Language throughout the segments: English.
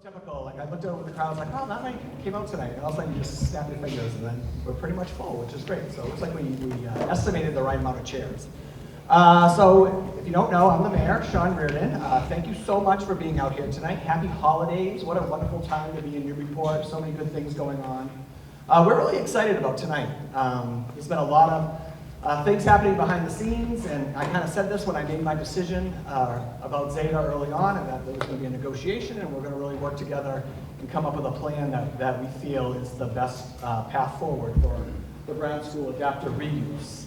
Typical, like I looked over the crowd, I was like, oh, that might came out tonight. And all of a sudden you just snap your fingers and then we're pretty much full, which is great. So it looks like we estimated the right amount of chairs. So if you don't know, I'm the mayor, Sean Reardon. Thank you so much for being out here tonight. Happy holidays. What a wonderful time to be in Newburyport. So many good things going on. We're really excited about tonight. There's been a lot of things happening behind the scenes, and I kind of said this when I made my decision about Zeta early on, and that there was going to be a negotiation, and we're going to really work together and come up with a plan that we feel is the best path forward for the Brown School adaptive reuse.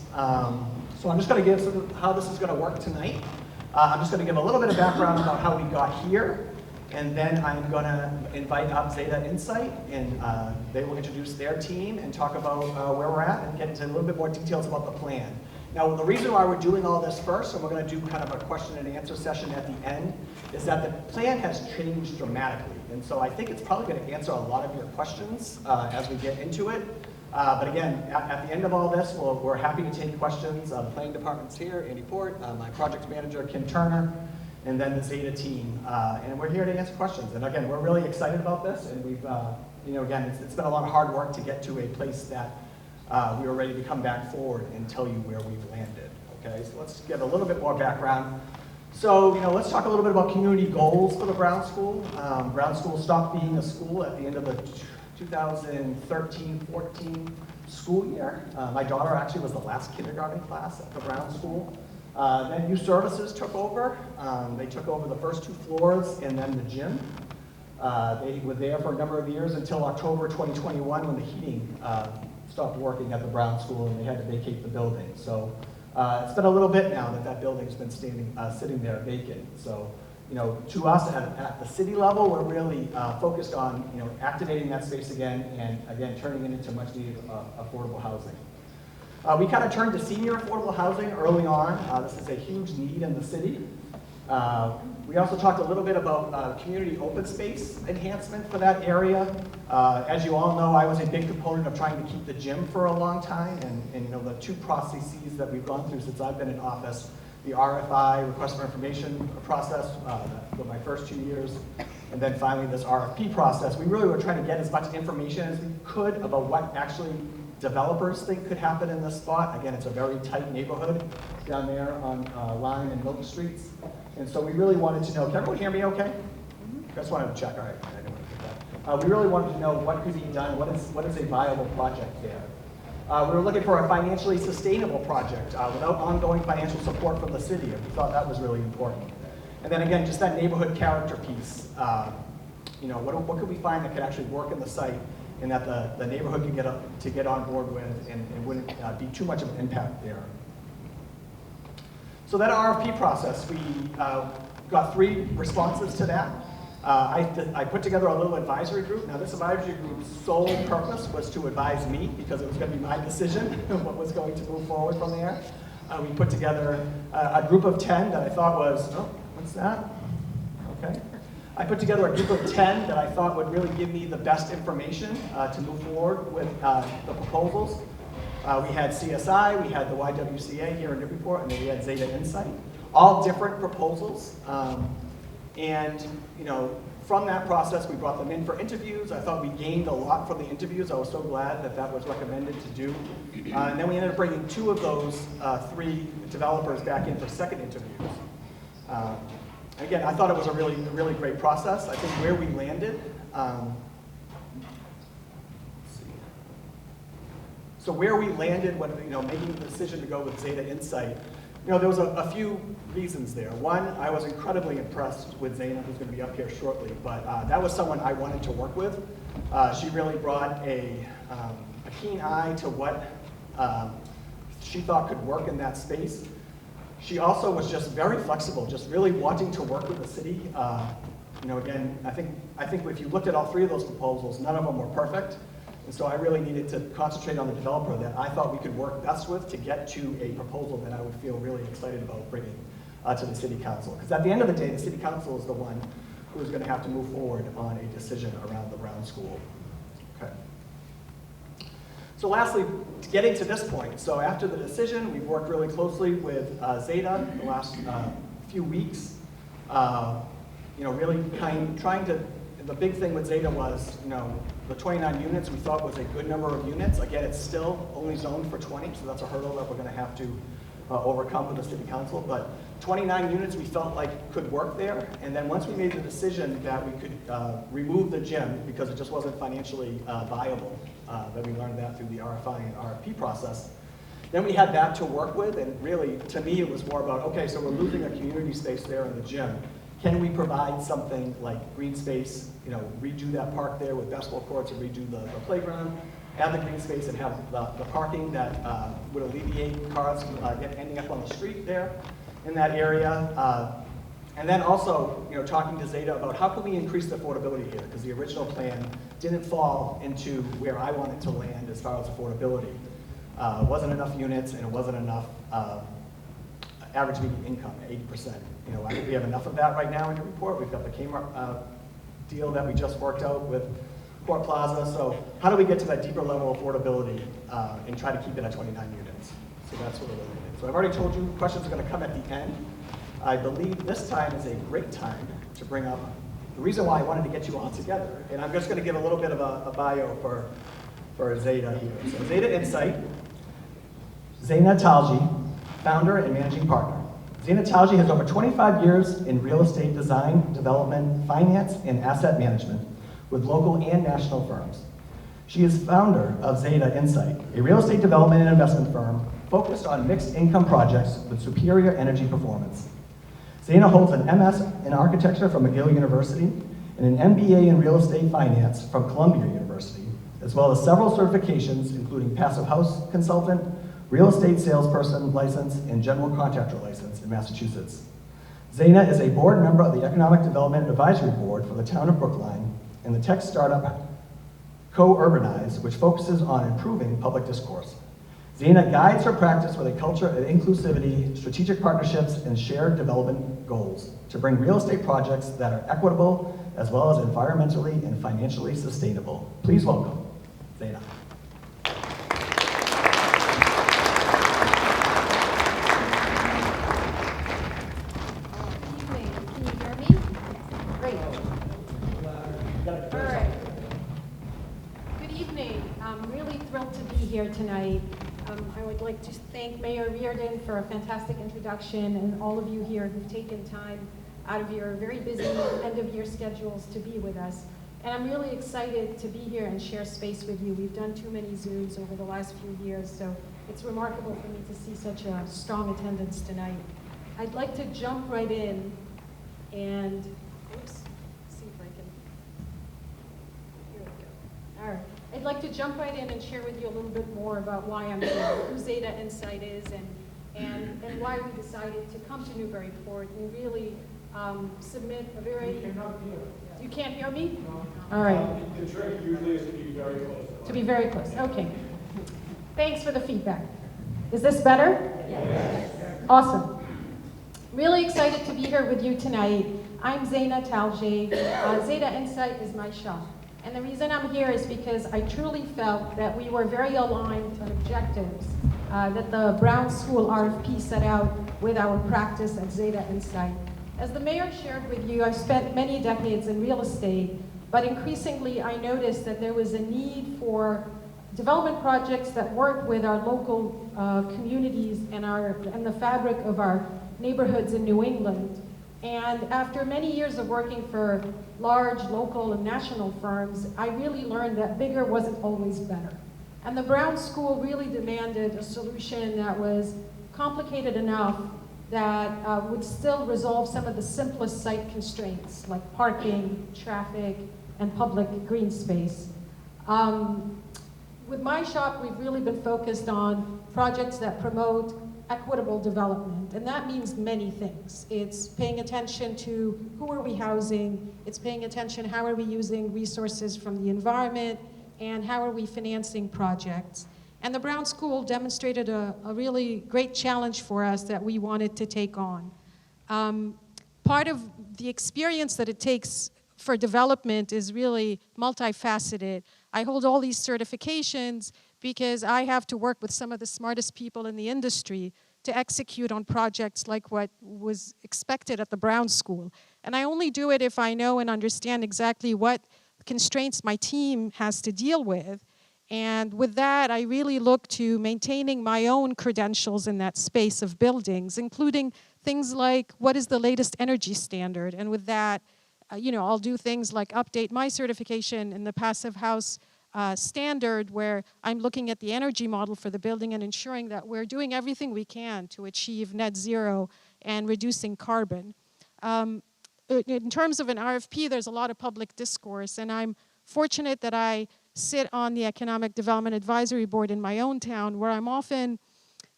So I'm just going to give sort of how this is going to work tonight. I'm just going to give a little bit of background about how we got here, and then I'm going to invite up Zeta Insight, and they will introduce their team and talk about where we're at and get into a little bit more details about the plan. Now, the reason why we're doing all this first, and we're going to do kind of a question and answer session at the end, is that the plan has changed dramatically. And so I think it's probably going to answer a lot of your questions as we get into it. But again, at the end of all this, we're happy to take questions. The planning department's here, Andy Port, my project manager, Kim Turner, and then the Zeta team. And we're here to answer questions. And again, we're really excited about this. And we've, again, it's been a lot of hard work to get to a place that we were ready to come back forward and tell you where we've landed. Okay, so let's give a little bit more background. So, let's talk a little bit about community goals for the Brown School. Brown School stopped being a school at the end of the 2013-14 school year. My daughter actually was the last kindergarten class at the Brown School. Then Youth Services took over. They took over the first 2 floors and then the gym. They were there for a number of years until October 2021 when the heating stopped working at the Brown School and they had to vacate the building. So it's been a little bit now that building's been sitting there vacant. So, to us at the city level, we're really focused on, activating that space again and again turning it into much needed affordable housing. We kind of turned to senior affordable housing early on. This is a huge need in the city. We also talked a little bit about community open space enhancement for that area. As you all know, I was a big component of trying to keep the gym for a long time, and the 2 processes that we've gone through since I've been in office, the RFI, request for information process for my first 2 years, and then finally this RFP process. We really were trying to get as much information as we could about what actually developers think could happen in this spot. Again, it's a very tight neighborhood down there on Lime and Milton Streets. And so we really wanted to know, can everyone hear me okay? I just wanted to check, all right, I didn't want to get that. We really wanted to know what could be done, what is a viable project there. We were looking for a financially sustainable project without ongoing financial support from the city, and we thought that was really important. And then again, just that neighborhood character piece. What could we find that could actually work in the site and that the neighborhood can get on board with and wouldn't be too much of an impact there. So that RFP process, we got 3 responses to that. I put together a little advisory group. Now this advisory group's sole purpose was to advise me because it was going to be my decision what was going to move forward from there. We put together a group of 10 that I thought was, what's that? Okay. I put together a group of 10 that I thought would really give me the best information to move forward with the proposals. We had CSI, we had the YWCA here in Newburyport, and then we had Zeta Insight. All different proposals. From that process, we brought them in for interviews. I thought we gained a lot from the interviews. I was so glad that was recommended to do. And then we ended up bringing 2 of those 3 developers back in for second interviews. Again, I thought it was a really great process. I think where we landed, so where we landed when making the decision to go with Zeta Insight, there was a few reasons there. One, I was incredibly impressed with Zaina, who's going to be up here shortly, but that was someone I wanted to work with. She really brought a keen eye to what she thought could work in that space. She also was just very flexible, just really wanting to work with the city. Again, I think if you looked at all 3 of those proposals, none of them were perfect. And so I really needed to concentrate on the developer that I thought we could work best with to get to a proposal that I would feel really excited about bringing to the city council. Because at the end of the day, the city council is the one who is going to have to move forward on a decision around the Brown School. Okay. So lastly, getting to this point, so after the decision, we've worked really closely with Zeta the last few weeks, really trying to the big thing with Zeta was, the 29 units we thought was a good number of units. Again, it's still only zoned for 20, so that's a hurdle that we're going to have to overcome with the city council. But 29 units we felt like could work there. And then once we made the decision that we could remove the gym because it just wasn't financially viable, that we learned that through the RFI and RFP process, then we had that to work with. And really, to me, it was more about, okay, so we're losing a community space there in the gym. Can we provide something like green space, redo that park there with basketball courts and redo the playground, add the green space and have the parking that would alleviate cars ending up on the street there in that area. And then also, talking to Zeta about how can we increase the affordability here, because the original plan didn't fall into where I wanted to land as far as affordability. It wasn't enough units and it wasn't enough average median income, 80%. I think we have enough of that right now in your report. We've got the Kmart deal that we just worked out with Port Plaza. So how do we get to that deeper level of affordability and try to keep it at 29 units? So that's what we're looking at. So I've already told you questions are going to come at the end. I believe this time is a great time to bring up the reason why I wanted to get you all together. And I'm just going to give a little bit of a bio for Zeta here. So Zeta Insight, Zeina Talji, founder and managing partner. Zeina Talji has over 25 years in real estate design, development, finance, and asset management with local and national firms. She is founder of Zeta Insight, a real estate development and investment firm focused on mixed income projects with superior energy performance. Zeina holds an MS in architecture from McGill University and an MBA in real estate finance from Columbia University, as well as several certifications including Passive House Consultant, Real Estate Salesperson License, and General Contractor License in Massachusetts. Zeina is a board member of the Economic Development Advisory Board for the town of Brookline and the tech startup Co-Urbanize, which focuses on improving public discourse. Zeina guides her practice with a culture of inclusivity, strategic partnerships, and shared development goals to bring real estate projects that are equitable as well as environmentally and financially sustainable. Please welcome Zeina. Here tonight. I would like to thank Mayor Reardon for a fantastic introduction and all of you here who've taken time out of your very busy end-of-year schedules to be with us. And I'm really excited to be here and share space with you. We've done too many Zooms over the last few years, so it's remarkable for me to see such a strong attendance tonight. I'd like to jump right in and, see if I can, here we go. All right. I'd like to jump right in and share with you a little bit more about why I'm here, who Zeta Insight is, and why we decided to come to Newburyport and really submit a very... You can't hear me? No. All right. The trick usually is to be very close. To be very close, okay. Thanks for the feedback. Is this better? Yes. Awesome. Really excited to be here with you tonight. I'm Zeina Talji. Zeta Insight is my shop. And the reason I'm here is because I truly felt that we were very aligned on objectives that the Brown School RFP set out with our practice at Zeta Insight. As the mayor shared with you, I've spent many decades in real estate, but increasingly I noticed that there was a need for development projects that work with our local communities and the fabric of our neighborhoods in New England. And after many years of working for large local and national firms, I really learned that bigger wasn't always better. And the Brown School really demanded a solution that was complicated enough that would still resolve some of the simplest site constraints, like parking, traffic, and public green space. With my shop, we've really been focused on projects that promote equitable development, and that means many things. It's paying attention to who are we housing, it's paying attention how are we using resources from the environment, and how are we financing projects. And the Brown School demonstrated a really great challenge for us that we wanted to take on. Part of the experience that it takes for development is really multifaceted. I hold all these certifications because I have to work with some of the smartest people in the industry to execute on projects like what was expected at the Brown School. And I only do it if I know and understand exactly what constraints my team has to deal with. And with that, I really look to maintaining my own credentials in that space of buildings, including things like what is the latest energy standard. And with that, I'll do things like update my certification in the Passive House standard, where I'm looking at the energy model for the building and ensuring that we're doing everything we can to achieve net zero and reducing carbon. In terms of an RFP, there's a lot of public discourse, and I'm fortunate that I sit on the Economic Development Advisory Board in my own town, where I'm often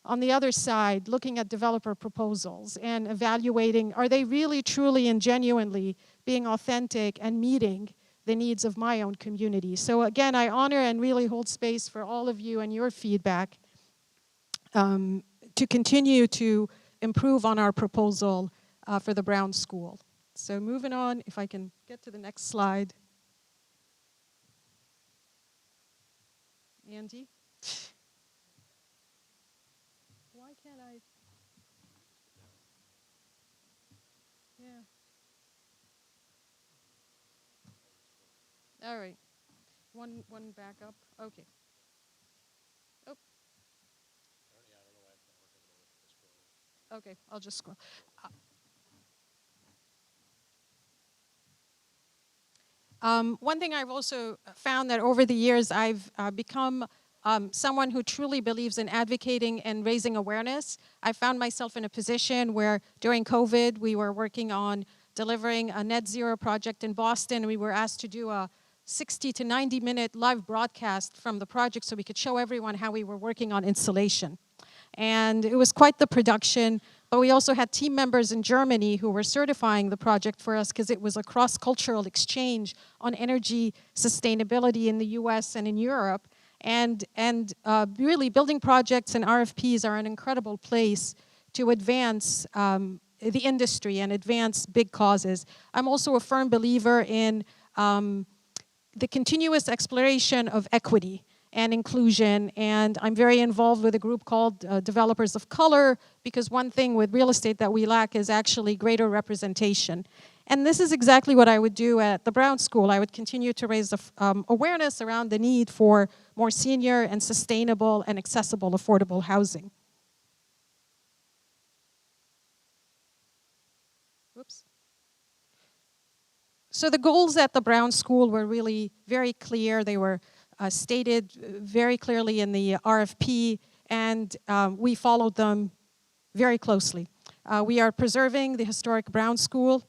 on the other side looking at developer proposals and evaluating, are they really, truly, and genuinely being authentic and meeting the needs of my own community. So again, I honor and really hold space for all of you and your feedback to continue to improve on our proposal for the Brown School. So moving on, if I can get to the next slide. Andy? Why can't I? Yeah. All right. One back up. Okay. Oh. Okay, I'll just scroll. One thing I've also found that over the years I've become someone who truly believes in advocating and raising awareness. I found myself in a position where during COVID we were working on delivering a net zero project in Boston. We were asked to do a 60 to 90 minute live broadcast from the project so we could show everyone how we were working on insulation. And it was quite the production, but we also had team members in Germany who were certifying the project for us because it was a cross-cultural exchange on energy sustainability in the US and in Europe. And really building projects and RFPs are an incredible place to advance the industry and advance big causes. I'm also a firm believer in the continuous exploration of equity and inclusion, and I'm very involved with a group called Developers of Color, because one thing with real estate that we lack is actually greater representation. And this is exactly what I would do at the Brown School. I would continue to raise awareness around the need for more senior and sustainable and accessible affordable housing. Whoops. So the goals at the Brown School were really very clear. They were stated very clearly in the RFP, and we followed them very closely. We are preserving the historic Brown School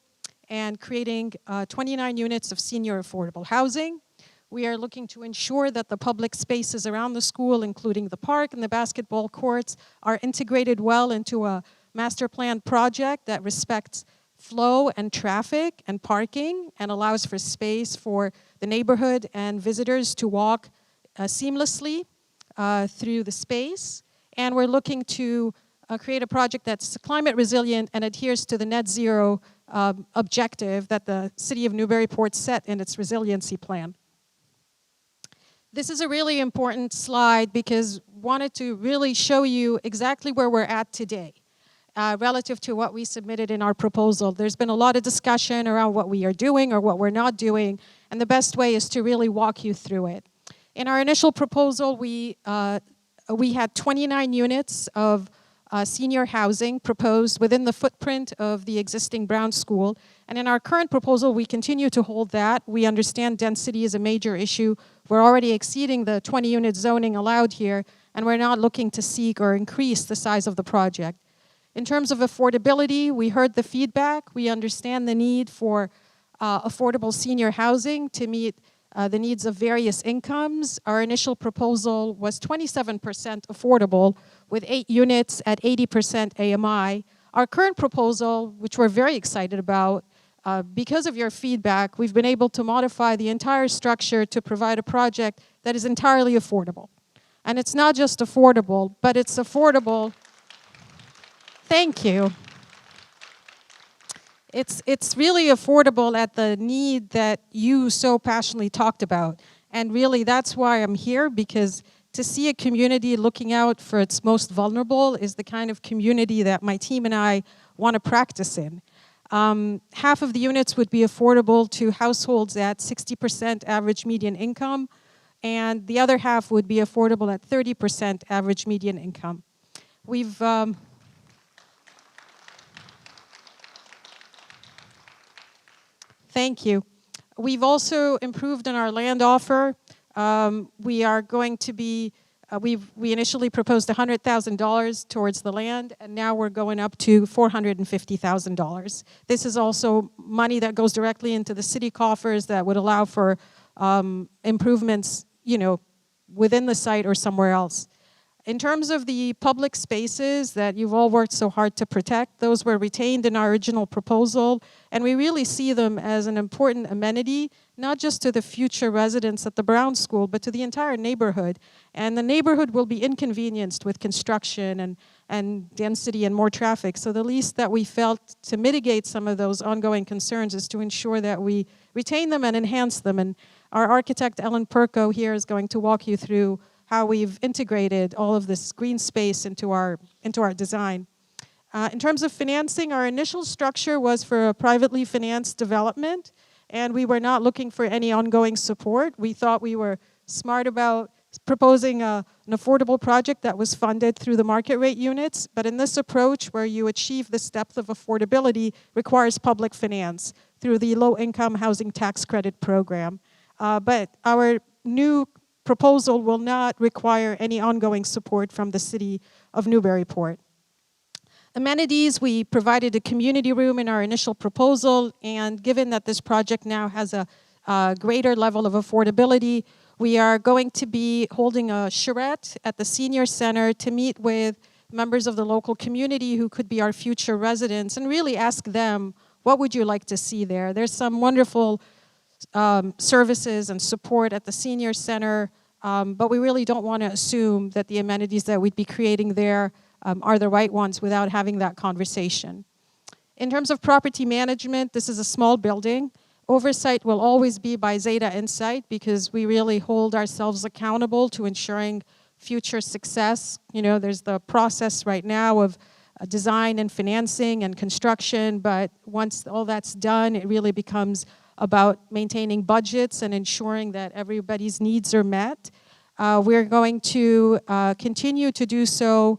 and creating 29 units of senior affordable housing. We are looking to ensure that the public spaces around the school, including the park and the basketball courts, are integrated well into a master plan project that respects flow and traffic and parking and allows for space for the neighborhood and visitors to walk seamlessly through the space. And we're looking to create a project that's climate resilient and adheres to the net zero objective that the City of Newburyport set in its resiliency plan. This is a really important slide because I wanted to really show you exactly where we're at today. Relative to what we submitted in our proposal. There's been a lot of discussion around what we are doing or what we're not doing, and the best way is to really walk you through it. In our initial proposal, we had 29 units of senior housing proposed within the footprint of the existing Brown School, and in our current proposal, we continue to hold that. We understand density is a major issue. We're already exceeding the 20-unit zoning allowed here, and we're not looking to seek or increase the size of the project. In terms of affordability, we heard the feedback. We understand the need for affordable senior housing to meet the needs of various incomes. Our initial proposal was 27% affordable with 8 units at 80% AMI. Our current proposal, which we're very excited about, because of your feedback, we've been able to modify the entire structure to provide a project that is entirely affordable. And it's not just affordable, but it's affordable. Thank you. It's really affordable at the need that you so passionately talked about. And really that's why I'm here, because to see a community looking out for its most vulnerable is the kind of community that my team and I want to practice in. Half of the units would be affordable to households at 60% average median income, and the other half would be affordable at 30% average median income. We've Thank you. We've also improved on our land offer. We are going to be, we initially proposed $100,000 towards the land, and now we're going up to $450,000. This is also money that goes directly into the city coffers that would allow for improvements, within the site or somewhere else. In terms of the public spaces that you've all worked so hard to protect, those were retained in our original proposal, and we really see them as an important amenity, not just to the future residents at the Brown School, but to the entire neighborhood. And the neighborhood will be inconvenienced with construction and density and more traffic. So the least that we felt to mitigate some of those ongoing concerns is to ensure that we retain them and enhance them. And our architect, Ellen Perko, here is going to walk you through how we've integrated all of this green space into our design. In terms of financing, our initial structure was for a privately financed development, and we were not looking for any ongoing support. We thought we were smart about proposing an affordable project that was funded through the market rate units, but in this approach, where you achieve this depth of affordability, requires public finance through the Low-Income Housing Tax Credit Program. But our new proposal will not require any ongoing support from the city of Newburyport. Amenities, we provided a community room in our initial proposal, and given that this project now has a greater level of affordability, we are going to be holding a charrette at the senior center to meet with members of the local community who could be our future residents and really ask them, what would you like to see there? There's some wonderful services and support at the senior center, but we really don't want to assume that the amenities that we'd be creating there are the right ones without having that conversation. In terms of property management, this is a small building. Oversight will always be by Zeta Insight because we really hold ourselves accountable to ensuring future success. There's the process right now of design and financing and construction, but once all that's done, it really becomes about maintaining budgets and ensuring that everybody's needs are met. We're going to continue to do so,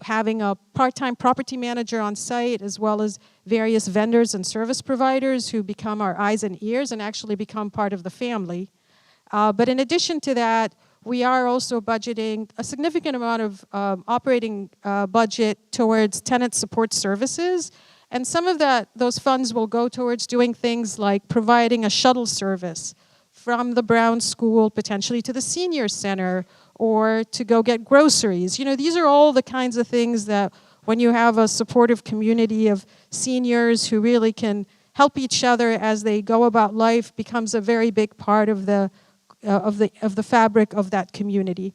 having a part-time property manager on site, as well as various vendors and service providers who become our eyes and ears and actually become part of the family. But in addition to that, we are also budgeting a significant amount of operating budget towards tenant support services. And some of those funds will go towards doing things like providing a shuttle service from the Brown School potentially to the senior center or to go get groceries. These are all the kinds of things that when you have a supportive community of seniors who really can help each other as they go about life becomes a very big part of the fabric of that community.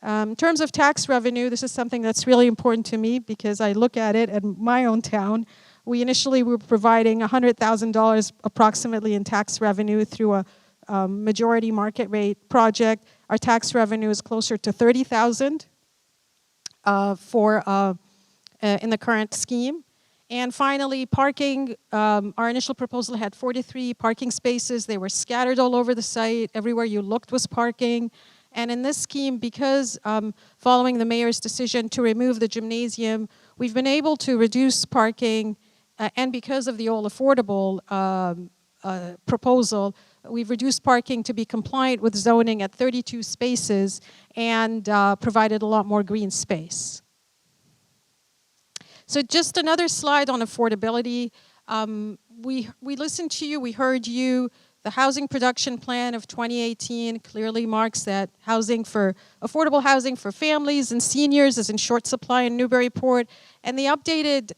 In terms of tax revenue, this is something that's really important to me because I look at it in my own town. We initially were providing $100,000 approximately in tax revenue through a majority market rate project. Our tax revenue is closer to $30,000 in the current scheme. And finally, parking. Our initial proposal had 43 parking spaces. They were scattered all over the site. Everywhere you looked was parking. And in this scheme, because following the mayor's decision to remove the gymnasium, we've been able to reduce parking. And because of the all affordable proposal, we've reduced parking to be compliant with zoning at 32 spaces and provided a lot more green space. So just another slide on affordability. We listened to you, we heard you. The housing production plan of 2018 clearly marks that affordable housing for families and seniors is in short supply in Newburyport. And the updated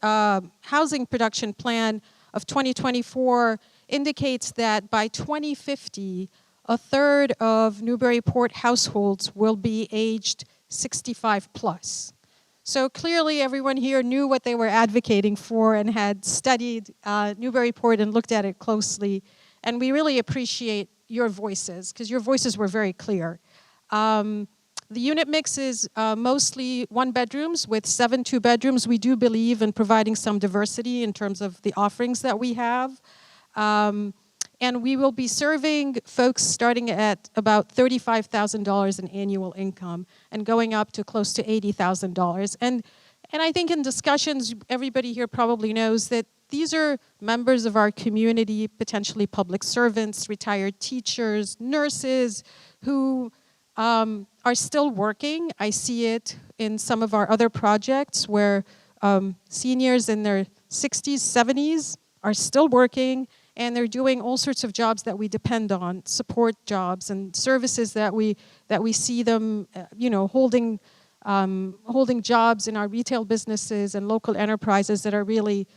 housing production plan of 2024 indicates that by 2050, a third of Newburyport households will be aged 65 plus. So clearly everyone here knew what they were advocating for and had studied Newburyport and looked at it closely. And we really appreciate your voices, because your voices were very clear. The unit mix is mostly one bedrooms with 7 two-bedrooms. We do believe in providing some diversity in terms of the offerings that we have. And we will be serving folks starting at about $35,000 in annual income and going up to close to $80,000. And I think in discussions, everybody here probably knows that these are members of our community, potentially public servants, retired teachers, nurses, who are still working. I see it in some of our other projects where seniors in their 60s, 70s are still working, and they're doing all sorts of jobs that we depend on, support jobs and services that we see them, holding jobs in our retail businesses and local enterprises that are really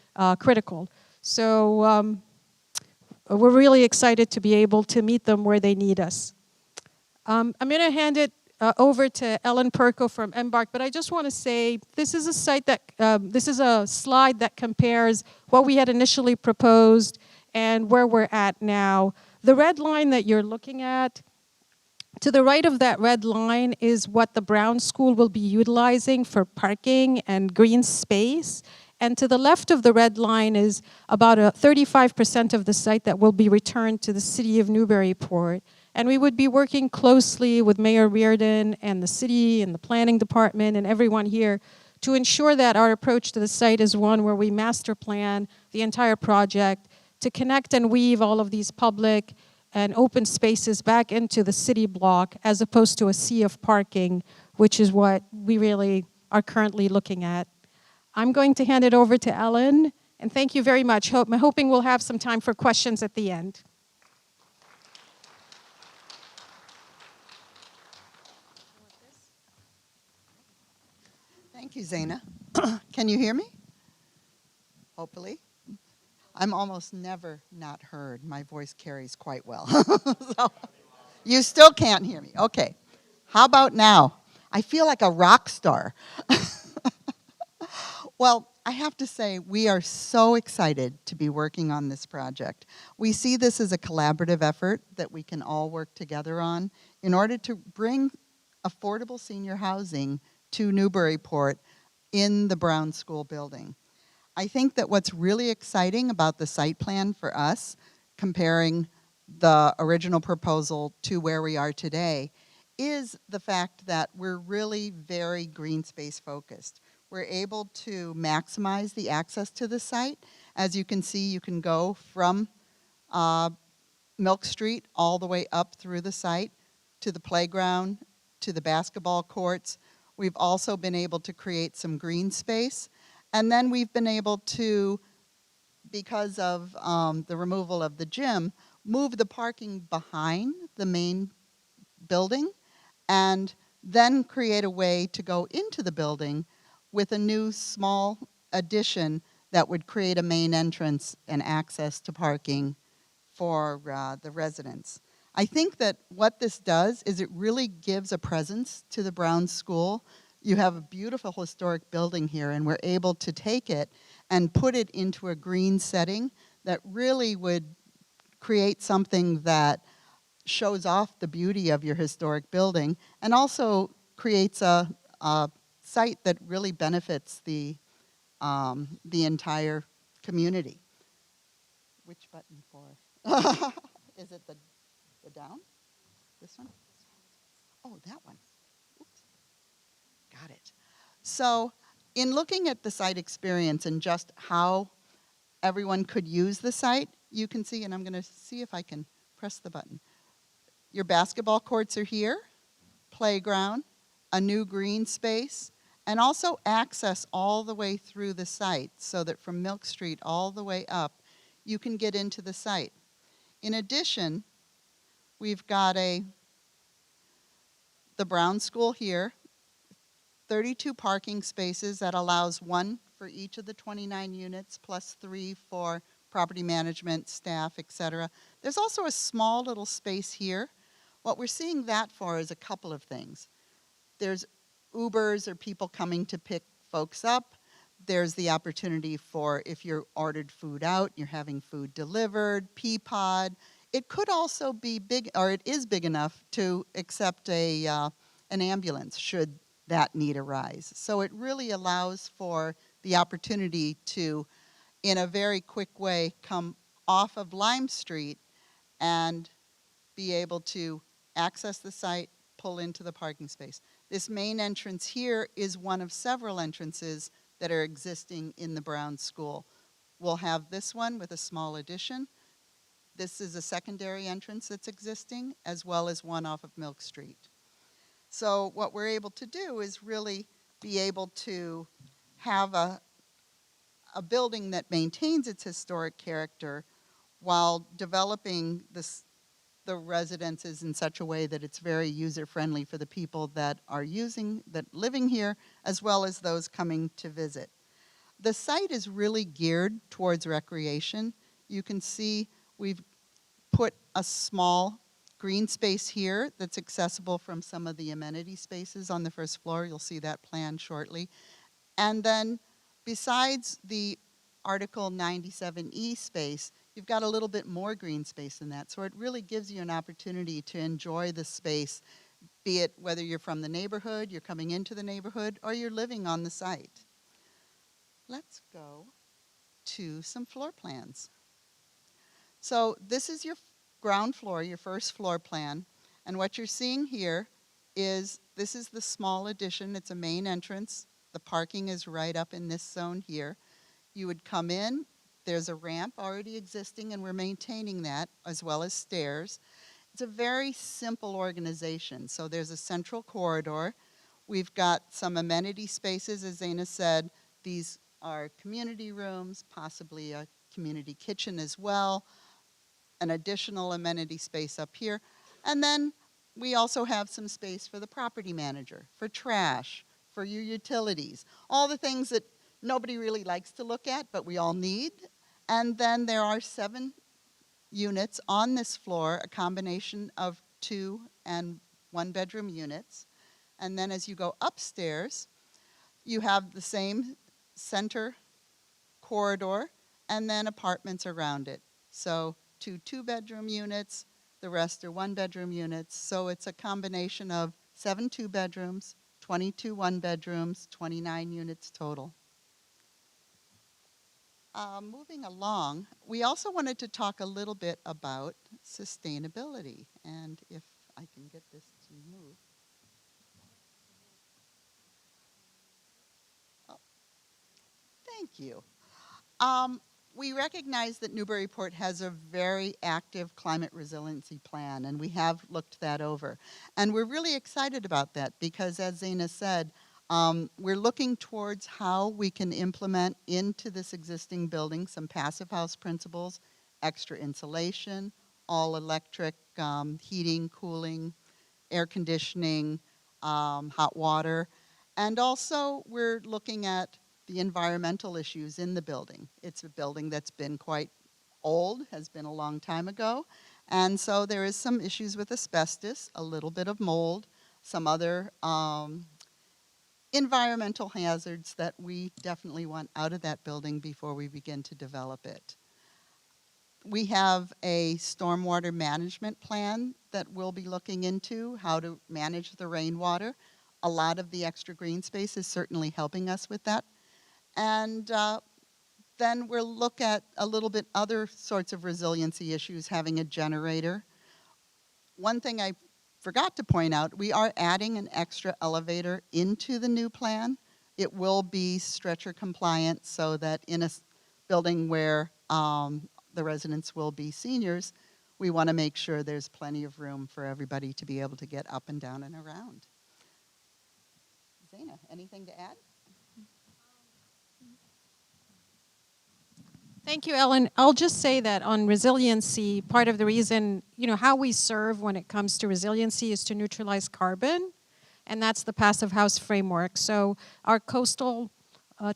critical. So we're really excited to be able to meet them where they need us. I'm going to hand it over to Ellen Perko from Embark, but I just want to say this is a site that this is a slide that compares what we had initially proposed and where we're at now. The red line that you're looking at, to the right of that red line is what the Brown School will be utilizing for parking and green space. And to the left of the red line is about 35% of the site that will be returned to the city of Newburyport. And we would be working closely with Mayor Reardon and the city and the planning department and everyone here to ensure that our approach to the site is one where we master plan the entire project to connect and weave all of these public and open spaces back into the city block as opposed to a sea of parking, which is what we really are currently looking at. I'm going to hand it over to Ellen, and thank you very much. I'm hoping we'll have some time for questions at the end. Thank you, Zaina. Can you hear me? Hopefully. I'm almost never not heard. My voice carries quite well. So, you still can't hear me. Okay. How about now? I feel like a rock star. Well, I have to say, we are so excited to be working on this project. We see this as a collaborative effort that we can all work together on in order to bring affordable senior housing to Newburyport in the Brown School building. I think that what's really exciting about the site plan for us, comparing the original proposal to where we are today, is the fact that we're really very green space focused. We're able to maximize the access to the site. As you can see, you can go from Milk Street all the way up through the site to the playground, to the basketball courts. We've also been able to create some green space. And then we've been able to, because of the removal of the gym, move the parking behind the main building and then create a way to go into the building with a new small addition that would create a main entrance and access to parking for the residents. I think that what this does is it really gives a presence to the Brown School. You have a beautiful historic building here, and we're able to take it and put it into a green setting that really would create something that shows off the beauty of your historic building and also creates a site that really benefits the entire community. Which button for? Is it the down? This one? Oh, that one. Oops. Got it. So in looking at the site experience and just how everyone could use the site, you can see, and I'm going to see if I can press the button. Your basketball courts are here, playground, a new green space, and also access all the way through the site so that from Milk Street all the way up, you can get into the site. In addition, we've got the Brown School here, 32 parking spaces that allows one for each of the 29 units, plus 3 for property management, staff, etc. There's also a small little space here. What we're seeing that for is a couple of things. There's Ubers or people coming to pick folks up. There's the opportunity for, if you're ordered food out, you're having food delivered, Peapod. It could also be big, or it is big enough to accept a an ambulance should that need arise. So it really allows for the opportunity to, in a very quick way, come off of Lime Street and be able to access the site, pull into the parking space. This main entrance here is one of several entrances that are existing in the Brown School. We'll have this one with a small addition. This is a secondary entrance that's existing, as well as one off of Milk Street. So what we're able to do is really be able to have a building that maintains its historic character while developing the residences in such a way that it's very user-friendly for the people that are living here, as well as those coming to visit. The site is really geared towards recreation. You can see we've put a small green space here that's accessible from some of the amenity spaces on the first floor. You'll see that plan shortly. And then besides the Article 97E space, you've got a little bit more green space than that. So it really gives you an opportunity to enjoy the space, be it whether you're from the neighborhood, you're coming into the neighborhood, or you're living on the site. Let's go to some floor plans. So this is your ground floor, your first floor plan. And what you're seeing here is this is the small addition. It's a main entrance. The parking is right up in this zone here. You would come in. There's a ramp already existing, and we're maintaining that, as well as stairs. It's a very simple organization. So there's a central corridor. We've got some amenity spaces, as Zaina said. These are community rooms, possibly a community kitchen as well, an additional amenity space up here. And then we also have some space for the property manager, for trash, for your utilities, all the things that nobody really likes to look at, but we all need. And then there are 7 units on this floor, a combination of 2 and 1 bedroom units. And then as you go upstairs, you have the same center corridor and then apartments around it. So 2 2-bedroom units, the rest are 1-bedroom units. So it's a combination of 7 2-bedrooms, 22 1-bedrooms, 29 units total. Moving along, we also wanted to talk a little bit about sustainability. And if I can get this to move. Oh, thank you. We recognize that Newburyport has a very active climate resiliency plan, and we have looked that over. And we're really excited about that because, as Zaina said, we're looking towards how we can implement into this existing building some passive house principles, extra insulation, all electric heating, cooling, air conditioning, hot water. And also we're looking at the environmental issues in the building. It's a building that's been quite old, has been a long time ago. And so there is some issues with asbestos, a little bit of mold, some other environmental hazards that we definitely want out of that building before we begin to develop it. We have a stormwater management plan that we'll be looking into, how to manage the rainwater. A lot of the extra green space is certainly helping us with that. And then we'll look at a little bit other sorts of resiliency issues, having a generator. One thing I forgot to point out, we are adding an extra elevator into the new plan. It will be stretcher compliant so that in a building where the residents will be seniors, we want to make sure there's plenty of room for everybody to be able to get up and down and around. Zaina, anything to add? Thank you, Ellen. I'll just say that on resiliency, part of the reason, how we serve when it comes to resiliency is to neutralize carbon, and that's the passive house framework. So our coastal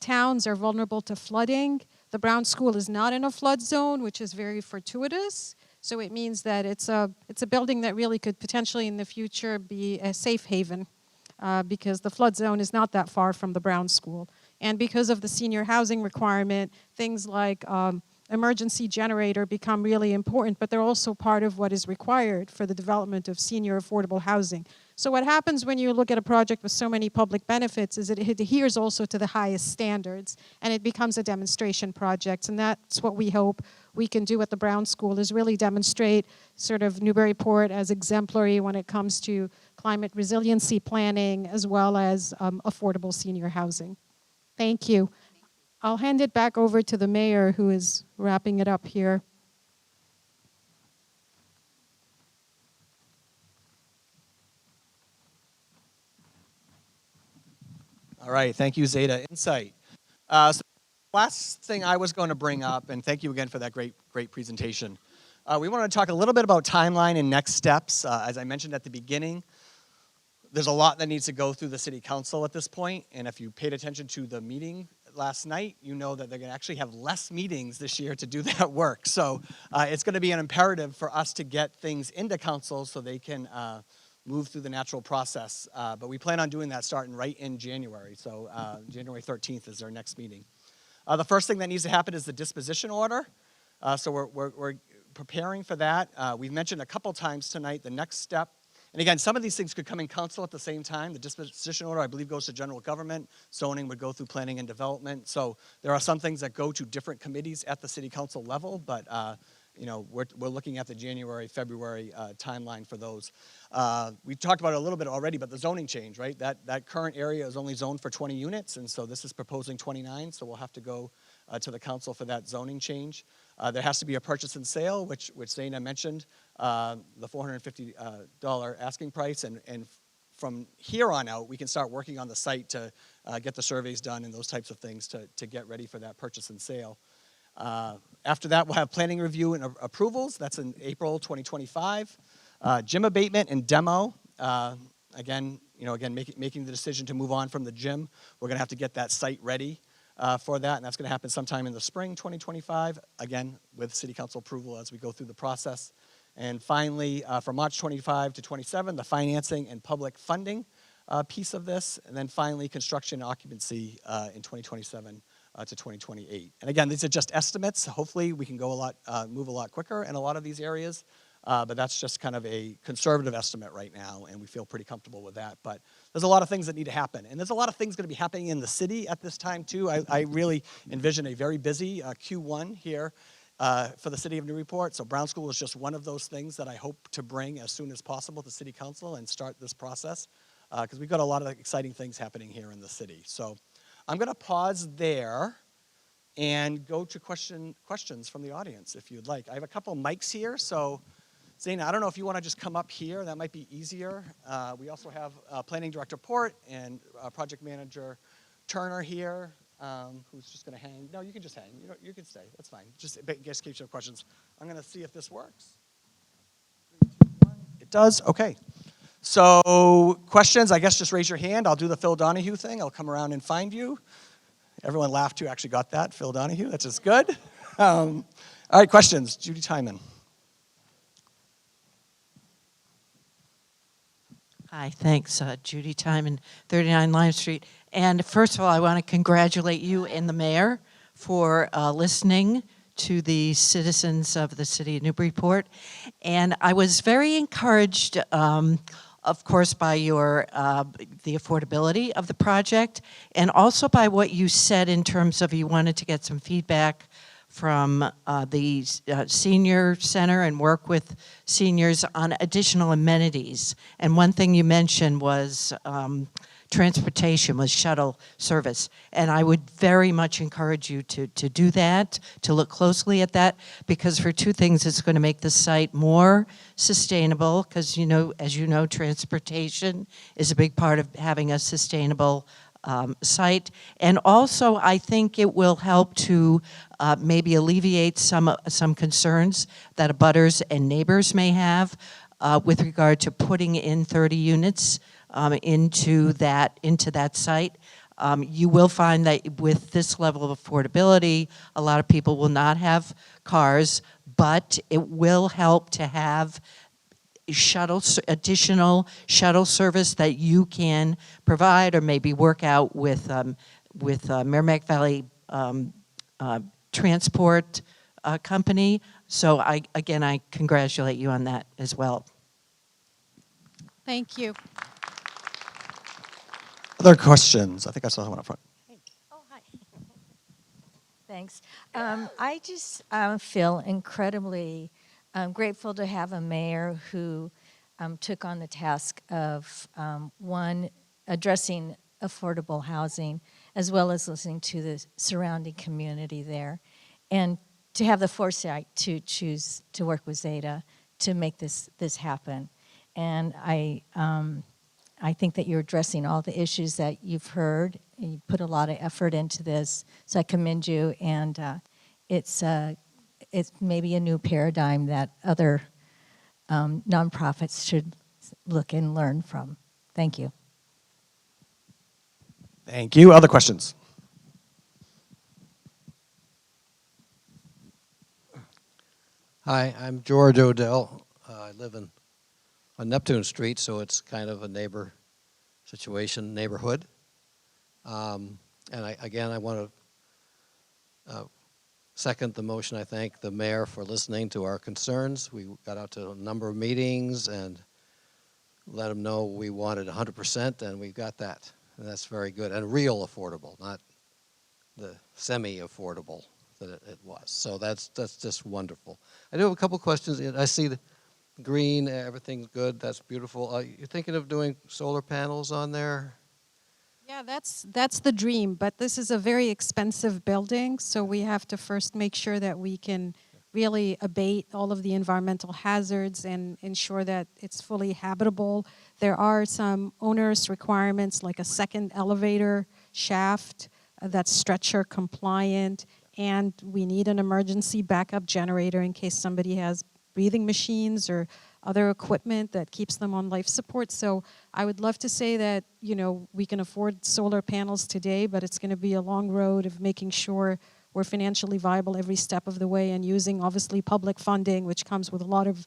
towns are vulnerable to flooding. The Brown School is not in a flood zone, which is very fortuitous. So it means that it's a building that really could potentially in the future be a safe haven because the flood zone is not that far from the Brown School. And because of the senior housing requirement, things like emergency generator become really important, but they're also part of what is required for the development of senior affordable housing. So what happens when you look at a project with so many public benefits is it adheres also to the highest standards, and it becomes a demonstration project. And that's what we hope we can do at the Brown School, is really demonstrate sort of Newburyport as exemplary when it comes to climate resiliency planning as well as affordable senior housing. Thank you. I'll hand it back over to the mayor, who is wrapping it up here. All right, thank you, Zeta Insight. So last thing I was going to bring up, and thank you again for that great presentation. We want to talk a little bit about timeline and next steps. As I mentioned at the beginning, there's a lot that needs to go through the city council at this point, and if you paid attention to the meeting last night, you know that they're going to actually have less meetings this year to do that work. So it's going to be an imperative for us to get things into council so they can move through the natural process. But we plan on doing that starting right in January. So January 13th is our next meeting. The first thing that needs to happen is the disposition order. So we're preparing for that. We've mentioned a couple times tonight the next step. And again, some of these things could come in council at the same time. The disposition order, I believe, goes to general government. Zoning would go through planning and development. So there are some things that go to different committees at the city council level, but you know, we're looking at the January, February timeline for those. We talked about it a little bit already, but the zoning change, right? That current area is only zoned for 20 units, and so this is proposing 29, so we'll have to go to the council for that zoning change. There has to be a purchase and sale, which Zaina mentioned, the $450 asking price, and from here on out, we can start working on the site to get the surveys done and those types of things to get ready for that purchase and sale. After that, we'll have planning review and approvals. That's in April 2025. Gym abatement and demo. Again, making the decision to move on from the gym. We're going to have to get that site ready for that, and that's going to happen sometime in the spring 2025. Again, with city council approval as we go through the process. And finally, from March 25 to 27, the financing and public funding piece of this. And then finally, construction and occupancy in 2027. To 2028. And again, these are just estimates. Hopefully we can go move a lot quicker in a lot of these areas, but that's just kind of a conservative estimate right now, and we feel pretty comfortable with that. But there's a lot of things that need to happen, and there's a lot of things going to be happening in the city at this time too. I really envision a very busy Q1 here for the city of Newburyport. So Brown School is just one of those things that I hope to bring as soon as possible to city council and start this process, because we've got a lot of exciting things happening here in the city. So I'm going to pause there and go to questions from the audience, if you'd like. I have a couple mics here, so Zaina, I don't know if you want to just come up here. That might be easier. We also have Planning Director Port and Project Manager Turner here, who's just going to hang. No, you can just hang. You can stay. That's fine. Just in case you have questions. I'm going to see if this works. 3, 2, 1. It does? Okay. So questions, I guess just raise your hand. I'll do the Phil Donahue thing. I'll come around and find you. Everyone laughed who actually got that, Phil Donahue. That's just good. All right, questions. Judy Timon. Hi, thanks. Judy Timon, 39 Lime Street. And first of all, I want to congratulate you and the mayor for listening to the citizens of the city of Newburyport. And I was very encouraged, of course, by your the affordability of the project, and also by what you said in terms of you wanted to get some feedback from the senior center and work with seniors on additional amenities. And one thing you mentioned was transportation, was shuttle service. And I would very much encourage you to do that, to look closely at that, because for two things, it's going to make the site more sustainable, because as you know, transportation is a big part of having a sustainable site. And also, I think it will help to maybe alleviate some concerns that abutters and neighbors may have with regard to putting in 30 units into that site. You will find that with this level of affordability, a lot of people will not have cars, but it will help to have additional shuttle service that you can provide, or maybe work out with Merrimack Valley Transport Company. So I congratulate you on that as well. Thank you. Other questions? I think I saw someone up front. Oh, hi. Thanks. I just feel incredibly grateful to have a mayor who took on the task of, one, addressing affordable housing, as well as listening to the surrounding community there, and to have the foresight to choose to work with Zeta to make this happen. And I think that you're addressing all the issues that you've heard, and you put a lot of effort into this, so I commend you, and it's maybe a new paradigm that other nonprofits should look and learn from. Thank you. Thank you. Other questions? Hi, I'm George Odell. I live on Neptune Street, so it's kind of a neighborhood. And I want to second the motion. I thank the mayor for listening to our concerns. We got out to a number of meetings and let him know we wanted 100%, and we got that. And that's very good. And real affordable, not the semi-affordable that it was. So that's just wonderful. I do have a couple questions. I see the green, everything's good. That's beautiful. You're thinking of doing solar panels on there? Yeah, that's the dream, but this is a very expensive building, so we have to first make sure that we can really abate all of the environmental hazards and ensure that it's fully habitable. There are some onerous requirements like a second elevator shaft that's stretcher compliant, and we need an emergency backup generator in case somebody has breathing machines or other equipment that keeps them on life support. So I would love to say that, we can afford solar panels today, but it's going to be a long road of making sure we're financially viable every step of the way and using, obviously, public funding, which comes with a lot of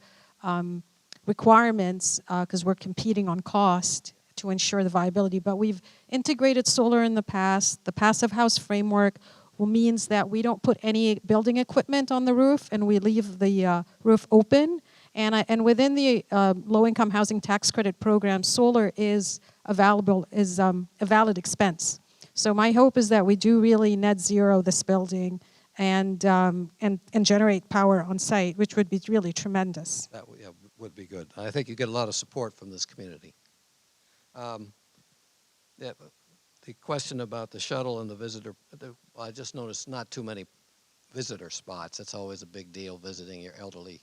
requirements because we're competing on cost to ensure the viability. But we've integrated solar in the past. The Passive House framework means that we don't put any building equipment on the roof and we leave the roof open. And within the low-income housing tax credit program, solar is a valid expense. So my hope is that we do really net zero this building and generate power on site, which would be really tremendous. That would be good. I think you get a lot of support from this community. The question about the shuttle and the visitor, I just noticed not too many visitor spots. It's always a big deal visiting your elderly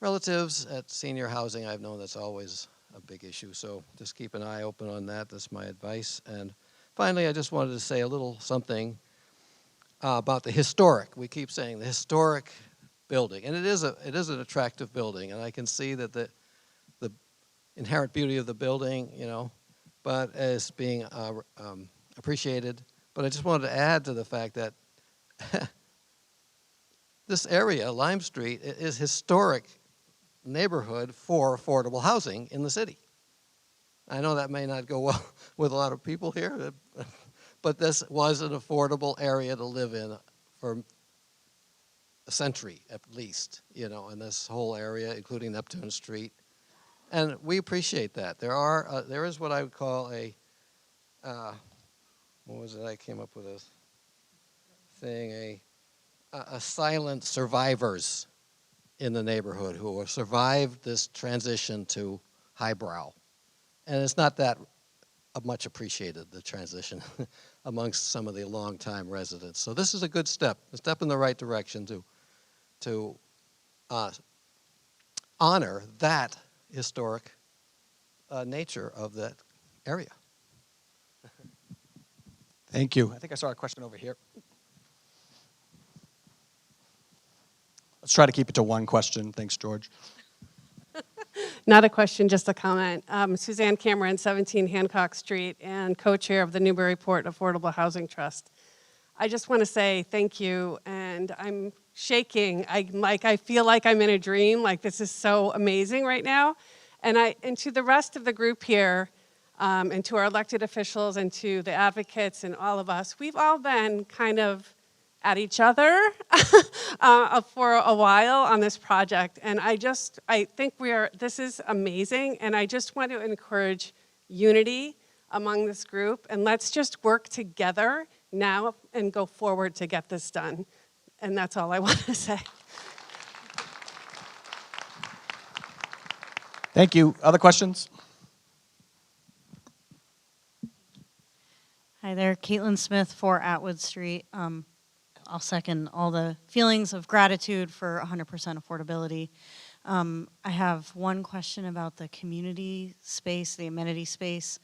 relatives at senior housing. I've known that's always a big issue, so just keep an eye open on that. That's my advice. And finally, I just wanted to say a little something about the historic. We keep saying the historic building, and it is an attractive building, and I can see that the inherent beauty of the building, but as being appreciated. But I just wanted to add to the fact that this area, Lime Street, is historic neighborhood for affordable housing in the city. I know that may not go well with a lot of people here, but this was an affordable area to live in for a century at least, in this whole area, including Neptune Street. And we appreciate that. There is what I would call what was it? I came up with a thing, a silent survivors in the neighborhood who have survived this transition to highbrow. And it's not that much appreciated, the transition, amongst some of the longtime residents. So this is a good step, a step in the right direction to honor that historic nature of that area. Thank you. I think I saw a question over here. Let's try to keep it to one question. Thanks, George. Not a question, just a comment. Suzanne Cameron, 17 Hancock Street, and co-chair of the Newburyport Affordable Housing Trust. I just want to say thank you, and I'm shaking. I feel like I'm in a dream. Like, this is so amazing right now. And to the rest of the group here, and to our elected officials and to the advocates and all of us, we've all been kind of at each other for a while on this project. And I think this is amazing, and I just want to encourage unity among this group, and let's just work together now and go forward to get this done. And that's all I want to say. Thank you. Other questions? Hi there, Caitlin Smith for Atwood Street. I'll second all the feelings of gratitude for 100% affordability. I have one question about the community space, the amenity space,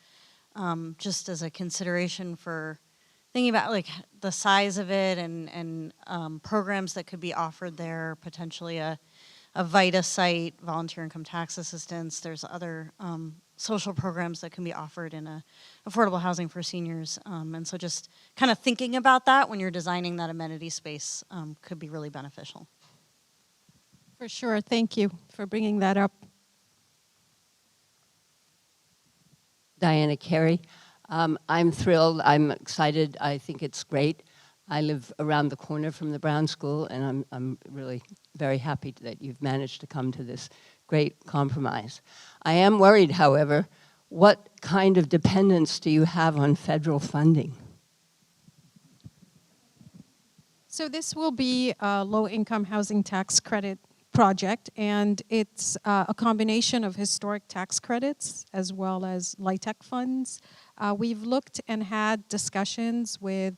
just as a consideration for thinking about like the size of it and programs that could be offered there, potentially a VITA site, volunteer income tax assistance. There's other social programs that can be offered in affordable housing for seniors. And so just kind of thinking about that when you're designing that amenity space could be really beneficial. For sure. Thank you for bringing that up. Diana Carey. I'm thrilled. I'm excited. I think it's great. I live around the corner from the Brown School, and I'm really very happy that you've managed to come to this great compromise. I am worried, however, what kind of dependence do you have on federal funding? So this will be a low-income housing tax credit project, and it's a combination of historic tax credits as well as LIHTC funds. We've looked and had discussions with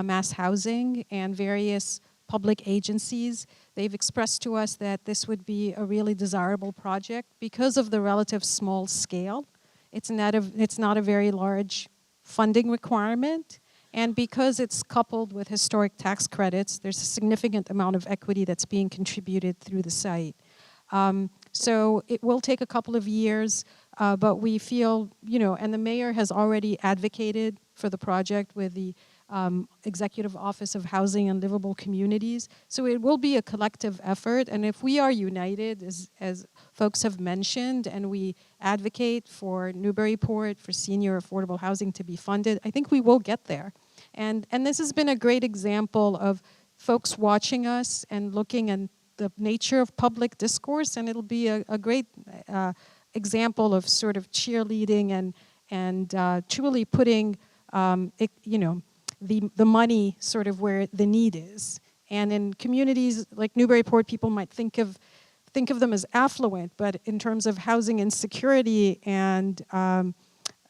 Mass Housing and various public agencies. They've expressed to us that this would be a really desirable project because of the relative small scale. It's not a very large funding requirement, and because it's coupled with historic tax credits, there's a significant amount of equity that's being contributed through the site. So it will take a couple of years, but we feel, and the mayor has already advocated for the project with the Executive Office of Housing and Livable Communities. So it will be a collective effort, and if we are united, as folks have mentioned, and we advocate for Newburyport, for senior affordable housing to be funded, I think we will get there. And this has been a great example of folks watching us and looking at the nature of public discourse, and it'll be a great example of sort of cheerleading and truly putting, the money sort of where the need is. And in communities like Newburyport, people might think of them as affluent, but in terms of housing insecurity and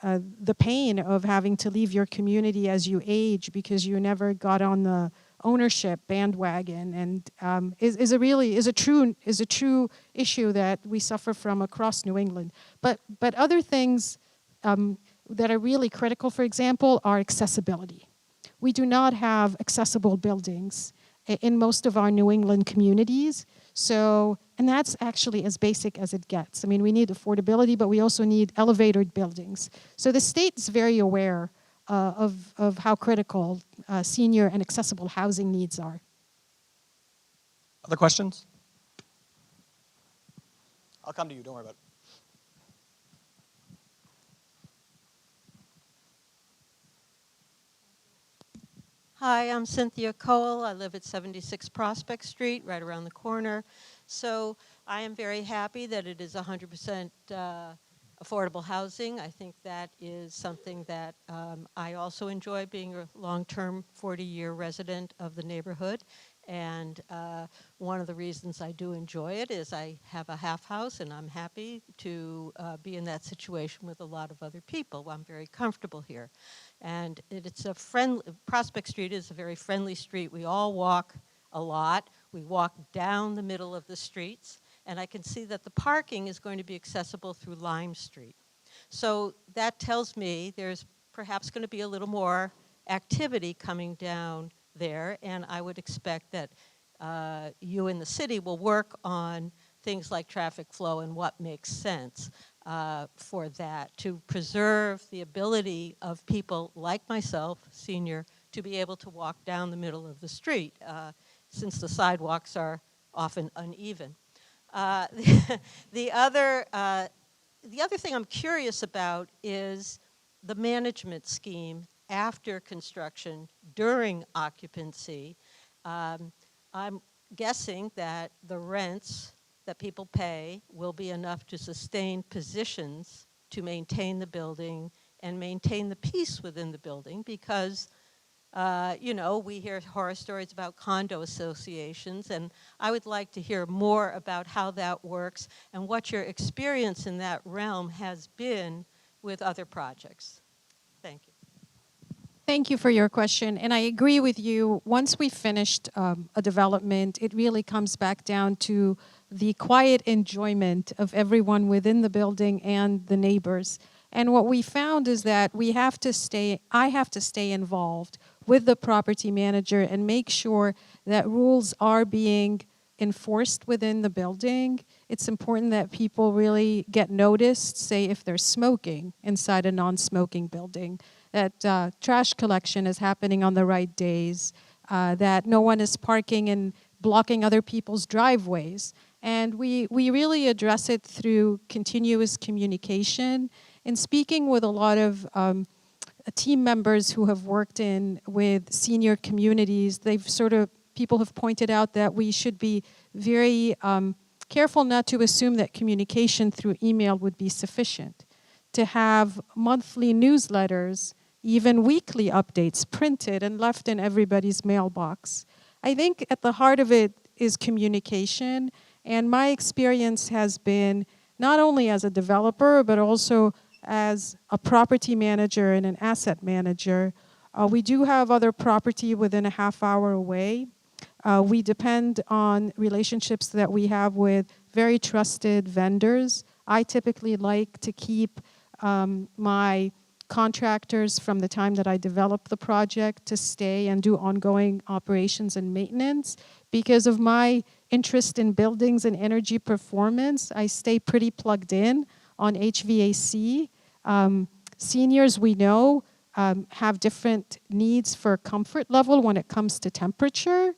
the pain of having to leave your community as you age because you never got on the ownership bandwagon, and is a true issue that we suffer from across New England. But other things that are really critical, for example, are accessibility. We do not have accessible buildings in most of our New England communities. So, and that's actually as basic as it gets. I mean, we need affordability, but we also need elevatored buildings. So the state is very aware of how critical senior and accessible housing needs are. Other questions? I'll come to you, don't worry about it. Hi, I'm Cynthia Cole. I live at 76 Prospect Street, right around the corner. So I am very happy that it is 100% affordable housing. I think that is something that I also enjoy, being a long-term 40-year resident of the neighborhood. And one of the reasons I do enjoy it is I have a half house, and I'm happy to be in that situation with a lot of other people. I'm very comfortable here. And it's a friendly, Prospect Street is a very friendly street. We all walk a lot. We walk down the middle of the streets, and I can see that the parking is going to be accessible through Lime Street. So that tells me there's perhaps going to be a little more activity coming down there, and I would expect that you in the city will work on things like traffic flow and what makes sense for that, to preserve the ability of people like myself, senior, to be able to walk down the middle of the street, since the sidewalks are often uneven. The other thing I'm curious about is the management scheme after construction, during occupancy. I'm guessing that the rents that people pay will be enough to sustain positions to maintain the building and maintain the peace within the building, because you know, we hear horror stories about condo associations, and I would like to hear more about how that works and what your experience in that realm has been with other projects. Thank you. Thank you for your question, and I agree with you. Once we've finished a development, it really comes back down to the quiet enjoyment of everyone within the building and the neighbors. And what we found is that I have to stay involved with the property manager and make sure that rules are being enforced within the building. It's important that people really get noticed, say if they're smoking inside a non-smoking building, that trash collection is happening on the right days, that no one is parking and blocking other people's driveways. And we really address it through continuous communication and speaking with a lot of team members who have worked with senior communities. People have pointed out that we should be very careful not to assume that communication through email would be sufficient. To have monthly newsletters, even weekly updates printed and left in everybody's mailbox. I think at the heart of it is communication, and my experience has been not only as a developer, but also as a property manager and an asset manager. We do have other property within a half hour away. We depend on relationships that we have with very trusted vendors. I typically like to keep my contractors from the time that I develop the project to stay and do ongoing operations and maintenance. Because of my interest in buildings and energy performance, I stay pretty plugged in on HVAC. Seniors, we know, have different needs for comfort level when it comes to temperature.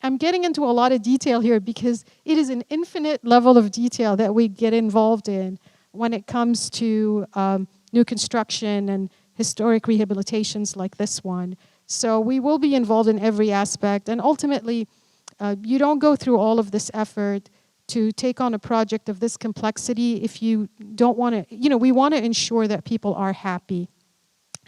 I'm getting into a lot of detail here because it is an infinite level of detail that we get involved in when it comes to new construction and historic rehabilitations like this one. So we will be involved in every aspect, and ultimately, you don't go through all of this effort to take on a project of this complexity if you don't want to, we want to ensure that people are happy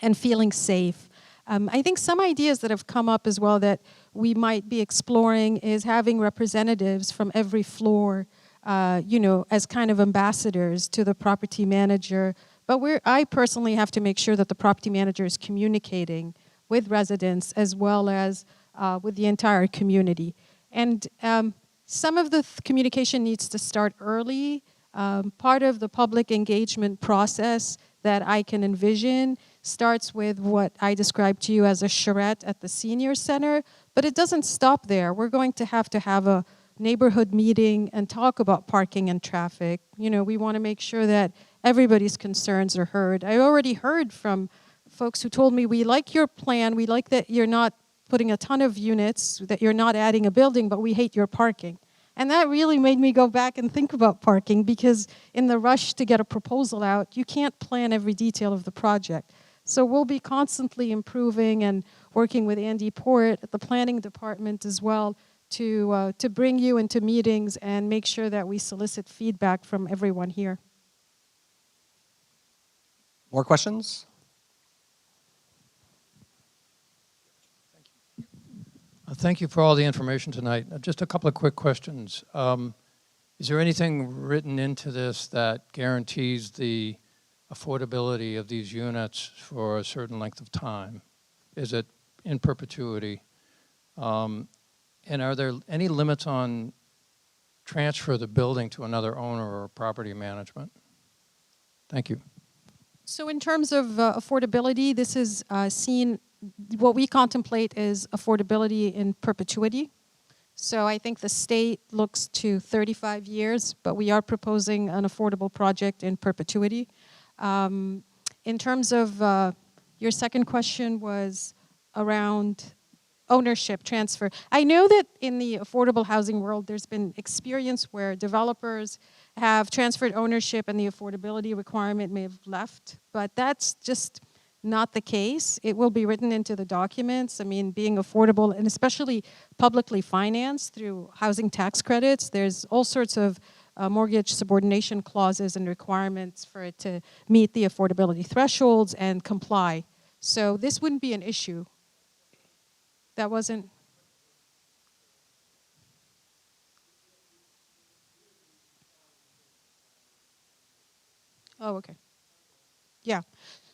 and feeling safe. I think some ideas that have come up as well that we might be exploring is having representatives from every floor, as kind of ambassadors to the property manager. But I personally have to make sure that the property manager is communicating with residents as well as with the entire community. And some of the communication needs to start early. Part of the public engagement process that I can envision starts with what I described to you as a charrette at the senior center, but it doesn't stop there. We're going to have a neighborhood meeting and talk about parking and traffic. We want to make sure that everybody's concerns are heard. I already heard from folks who told me, we like your plan, we like that you're not putting a ton of units, that you're not adding a building, but we hate your parking. And that really made me go back and think about parking, because in the rush to get a proposal out, you can't plan every detail of the project. So we'll be constantly improving and working with Andy Port at the planning department as well to bring you into meetings and make sure that we solicit feedback from everyone here. More questions? Thank you for all the information tonight. Just a couple of quick questions. Is there anything written into this that guarantees the affordability of these units for a certain length of time? Is it in perpetuity? And are there any limits on transfer of the building to another owner or property management? Thank you. So in terms of affordability, this is what we contemplate is affordability in perpetuity. So I think the state looks to 35 years, but we are proposing an affordable project in perpetuity. In terms of your second question was around ownership transfer. I know that in the affordable housing world, there's been experience where developers have transferred ownership and the affordability requirement may have left, but that's just not the case. It will be written into the documents. I mean, being affordable and especially publicly financed through housing tax credits, there's all sorts of mortgage subordination clauses and requirements for it to meet the affordability thresholds and comply. So this wouldn't be an issue. That wasn't. Oh, okay. Yeah.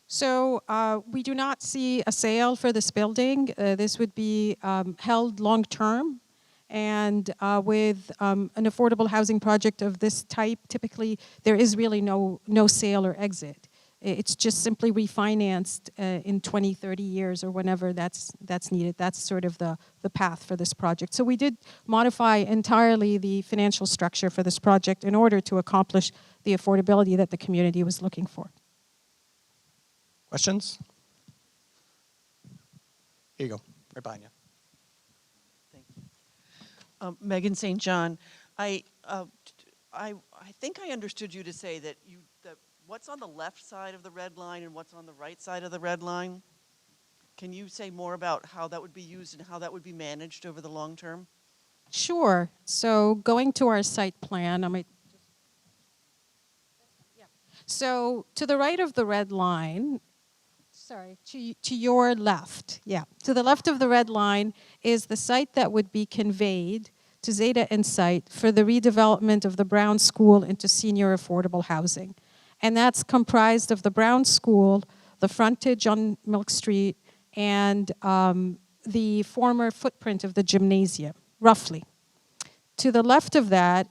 So we do not see a sale for this building. This would be held long-term. And with an affordable housing project of this type, typically there is really no sale or exit. It's just simply refinanced in 20, 30 years or whenever that's needed. That's sort of the path for this project. So we did modify entirely the financial structure for this project in order to accomplish the affordability that the community was looking for. Questions? Here you go, right behind you. Megan St. John, I think I understood you to say that what's on the left side of the red line and what's on the right side of the red line. Can you say more about how that would be used and how that would be managed over the long term? Sure. So going to our site plan, So to the right of the red line, sorry, to your left, yeah. To the left of the red line is the site that would be conveyed to Zeta Insight for the redevelopment of the Brown School into senior affordable housing. And that's comprised of the Brown School, the frontage on Milk Street, and the former footprint of the gymnasium, roughly. To the left of that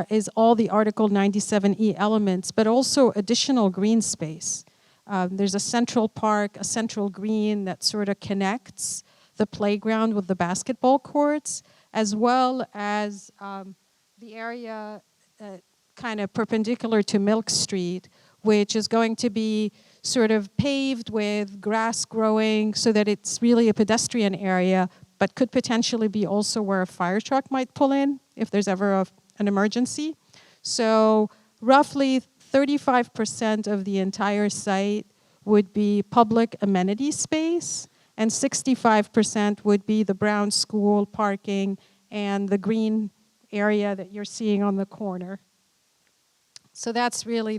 is all the Article 97E elements, but also additional green space. There's a central park, a central green that sort of connects the playground with the basketball courts, as well as the area kind of perpendicular to Milk Street, which is going to be sort of paved with grass growing so that it's really a pedestrian area, but could potentially be also where a fire truck might pull in if there's ever an emergency. So roughly 35% of the entire site would be public amenity space, and 65% would be the Brown School parking and the green area that you're seeing on the corner. So that's really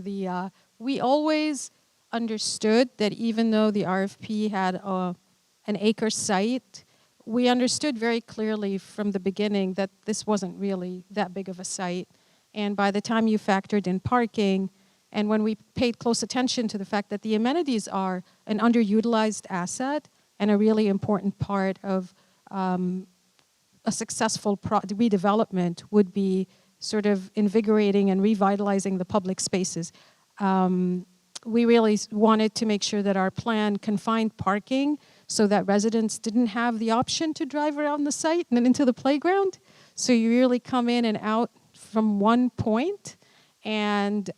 we always understood that even though the RFP had an acre site, we understood very clearly from the beginning that this wasn't really that big of a site. And by the time you factored in parking, and when we paid close attention to the fact that the amenities are an underutilized asset and a really important part of a successful redevelopment would be sort of invigorating and revitalizing the public spaces. We really wanted to make sure that our plan confined parking so that residents didn't have the option to drive around the site and into the playground. So you really come in and out from one point, and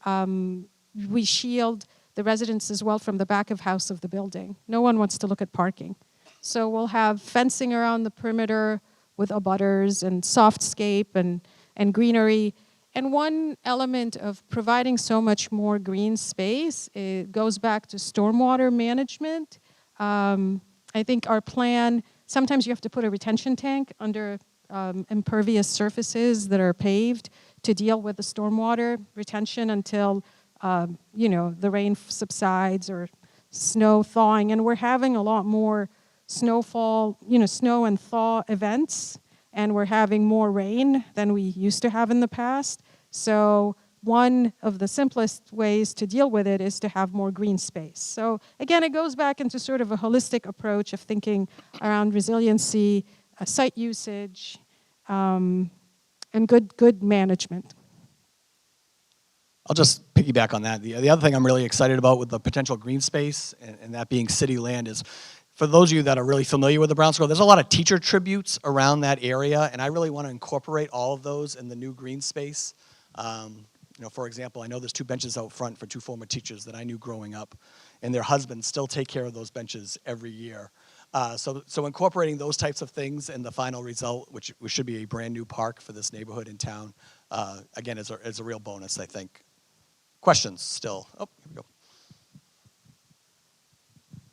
we shield the residents as well from the back of house of the building. No one wants to look at parking. So we'll have fencing around the perimeter with abutters and softscape and greenery. And one element of providing so much more green space, it goes back to stormwater management. I think our plan, sometimes you have to put a retention tank under impervious surfaces that are paved to deal with the stormwater retention until the rain subsides or snow thawing. And we're having a lot more snowfall, snow and thaw events, and we're having more rain than we used to have in the past. So one of the simplest ways to deal with it is to have more green space. So again, it goes back into sort of a holistic approach of thinking around resiliency, site usage, and good management. I'll just piggyback on that. The other thing I'm really excited about with the potential green space and that being city land is, for those of you that are really familiar with the Brown School, there's a lot of teacher tributes around that area, and I really want to incorporate all of those in the new green space. For example, I know there's 2 benches out front for 2 former teachers that I knew growing up, and their husbands still take care of those benches every year. So incorporating those types of things in the final result, which should be a brand new park for this neighborhood in town, again, is a real bonus, I think. Questions still? Oh, here we go.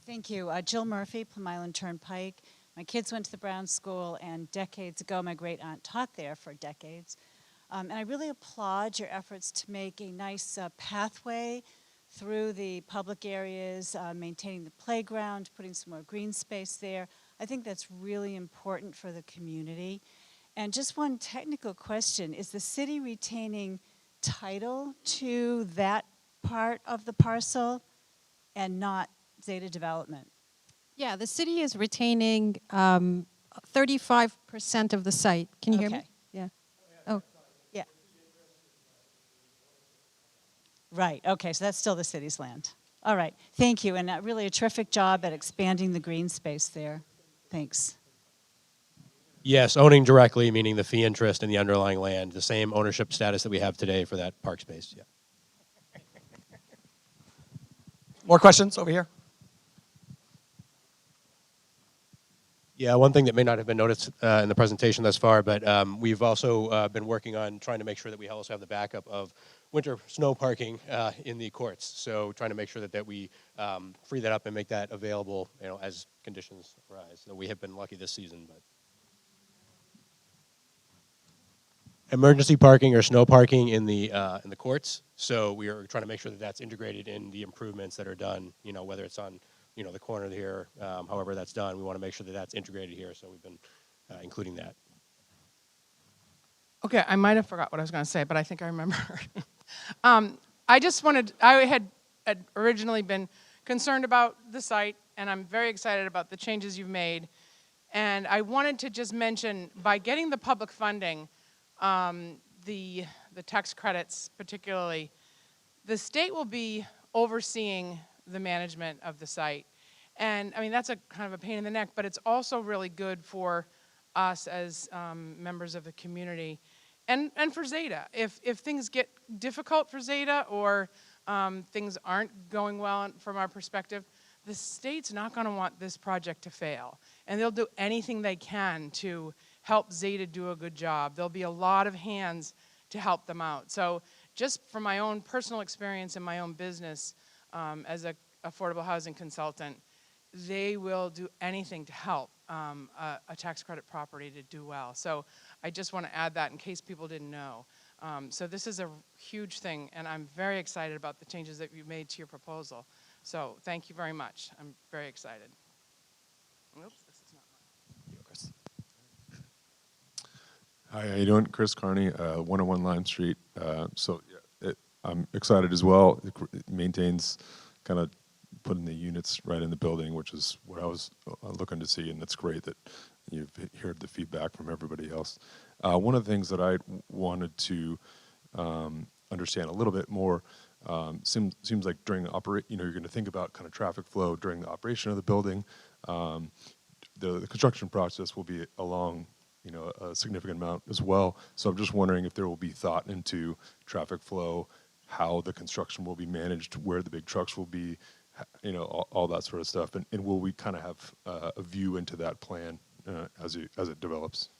Thank you. Jill Murphy, Plum Island Turnpike. My kids went to the Brown School, and decades ago, my great aunt taught there for decades. And I really applaud your efforts to make a nice pathway through the public areas, maintaining the playground, putting some more green space there. I think that's really important for the community. And just one technical question, is the city retaining title to that part of the parcel and not Zeta Development? Yeah, the city is retaining 35% of the site. Can you hear me? Okay. Yeah. Oh. Yeah. Right, okay, so that's still the city's land. All right, thank you, and really a terrific job at expanding the green space there. Thanks. Yes, owning directly, meaning the fee interest in the underlying land, the same ownership status that we have today for that park space, yeah. More questions over here? Yeah, one thing that may not have been noticed in the presentation thus far, but we've also been working on trying to make sure that we also have the backup of winter snow parking in the courts. So trying to make sure that we free that up and make that available, as conditions arise. So we have been lucky this season, but emergency parking or snow parking in the courts. So we are trying to make sure that that's integrated in the improvements that are done. Whether it's on the corner here, however that's done, we want to make sure that that's integrated here. So we've been including that. Okay, I might have forgot what I was going to say, but I think I remember. I had originally been concerned about the site, and I'm very excited about the changes you've made. And I wanted to just mention, by getting the public funding, the tax credits particularly, the state will be overseeing the management of the site. And I mean, that's a kind of a pain in the neck, but it's also really good for us as members of the community and for Zeta. If things get difficult for Zeta or things aren't going well from our perspective, the state's not going to want this project to fail. And they'll do anything they can to help Zeta do a good job. There'll be a lot of hands to help them out. So just from my own personal experience in my own business as an affordable housing consultant, they will do anything to help a tax credit property to do well. So I just want to add that in case people didn't know. So this is a huge thing, and I'm very excited about the changes that you made to your proposal. So thank you very much. I'm very excited. Oops, this is not mine. Hi, how you doing? Chris Carney, 101 Lime Street. I'm excited as well. It maintains kind of putting the units right in the building, which is what I was looking to see, and it's great that you've heard the feedback from everybody else. One of the things that I wanted to understand a little bit more, seems like during the you're going to think about kind of traffic flow during the operation of the building. The construction process will be along a significant amount as well. So I'm just wondering if there will be thought into traffic flow, how the construction will be managed, where the big trucks will be, all that sort of stuff. And will we kind of have a view into that plan as it develops?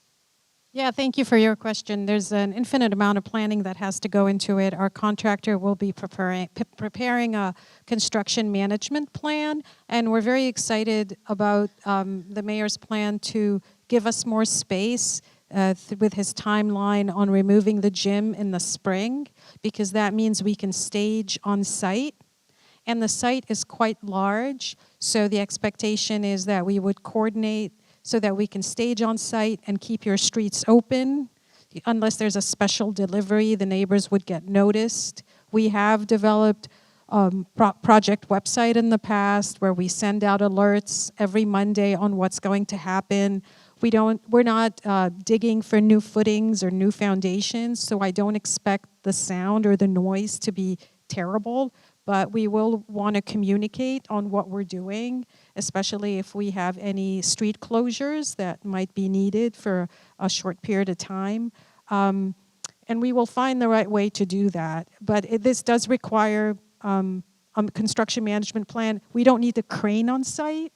Yeah, thank you for your question. There's an infinite amount of planning that has to go into it. Our contractor will be preparing a construction management plan, and we're very excited about the mayor's plan to give us more space with his timeline on removing the gym in the spring, because that means we can stage on site. And the site is quite large, so the expectation is that we would coordinate so that we can stage on site and keep your streets open. Unless there's a special delivery, the neighbors would get noticed. We have developed project website in the past where we send out alerts every Monday on what's going to happen. We're not digging for new footings or new foundations, so I don't expect the sound or the noise to be terrible, but we will want to communicate on what we're doing, especially if we have any street closures that might be needed for a short period of time. And we will find the right way to do that. But this does require a construction management plan. We don't need the crane on site.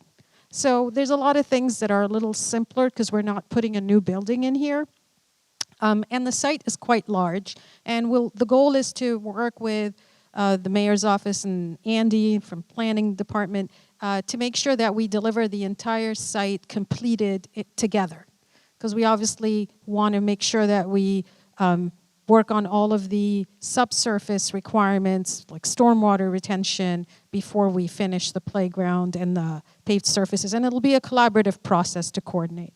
So there's a lot of things that are a little simpler because we're not putting a new building in here. And the site is quite large. And the goal is to work with the mayor's office and Andy from planning department to make sure that we deliver the entire site completed together. Because we obviously want to make sure that we work on all of the subsurface requirements, like stormwater retention, before we finish the playground and the paved surfaces. And it'll be a collaborative process to coordinate.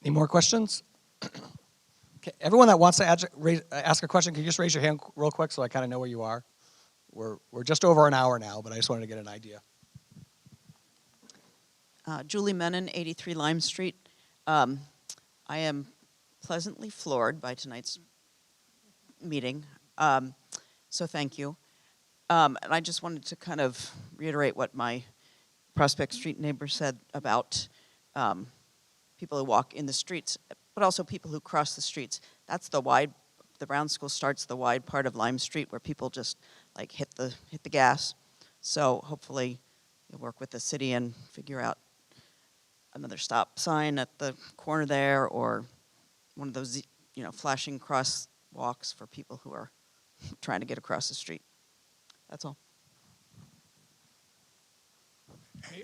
Any more questions? Okay, everyone that wants to ask a question, can you just raise your hand real quick so I kind of know where you are? We're just over an hour now, but I just wanted to get an idea. Julie Menon, 83 Lime Street. I am pleasantly floored by tonight's meeting, so thank you. And I just wanted to kind of reiterate what my Prospect Street neighbor said about people who walk in the streets, but also people who cross the streets. That's the Brown School starts the wide part of Lime Street where people just like hit the gas. So hopefully you'll work with the city and figure out another stop sign at the corner there, or one of those, flashing crosswalks for people who are trying to get across the street. That's all.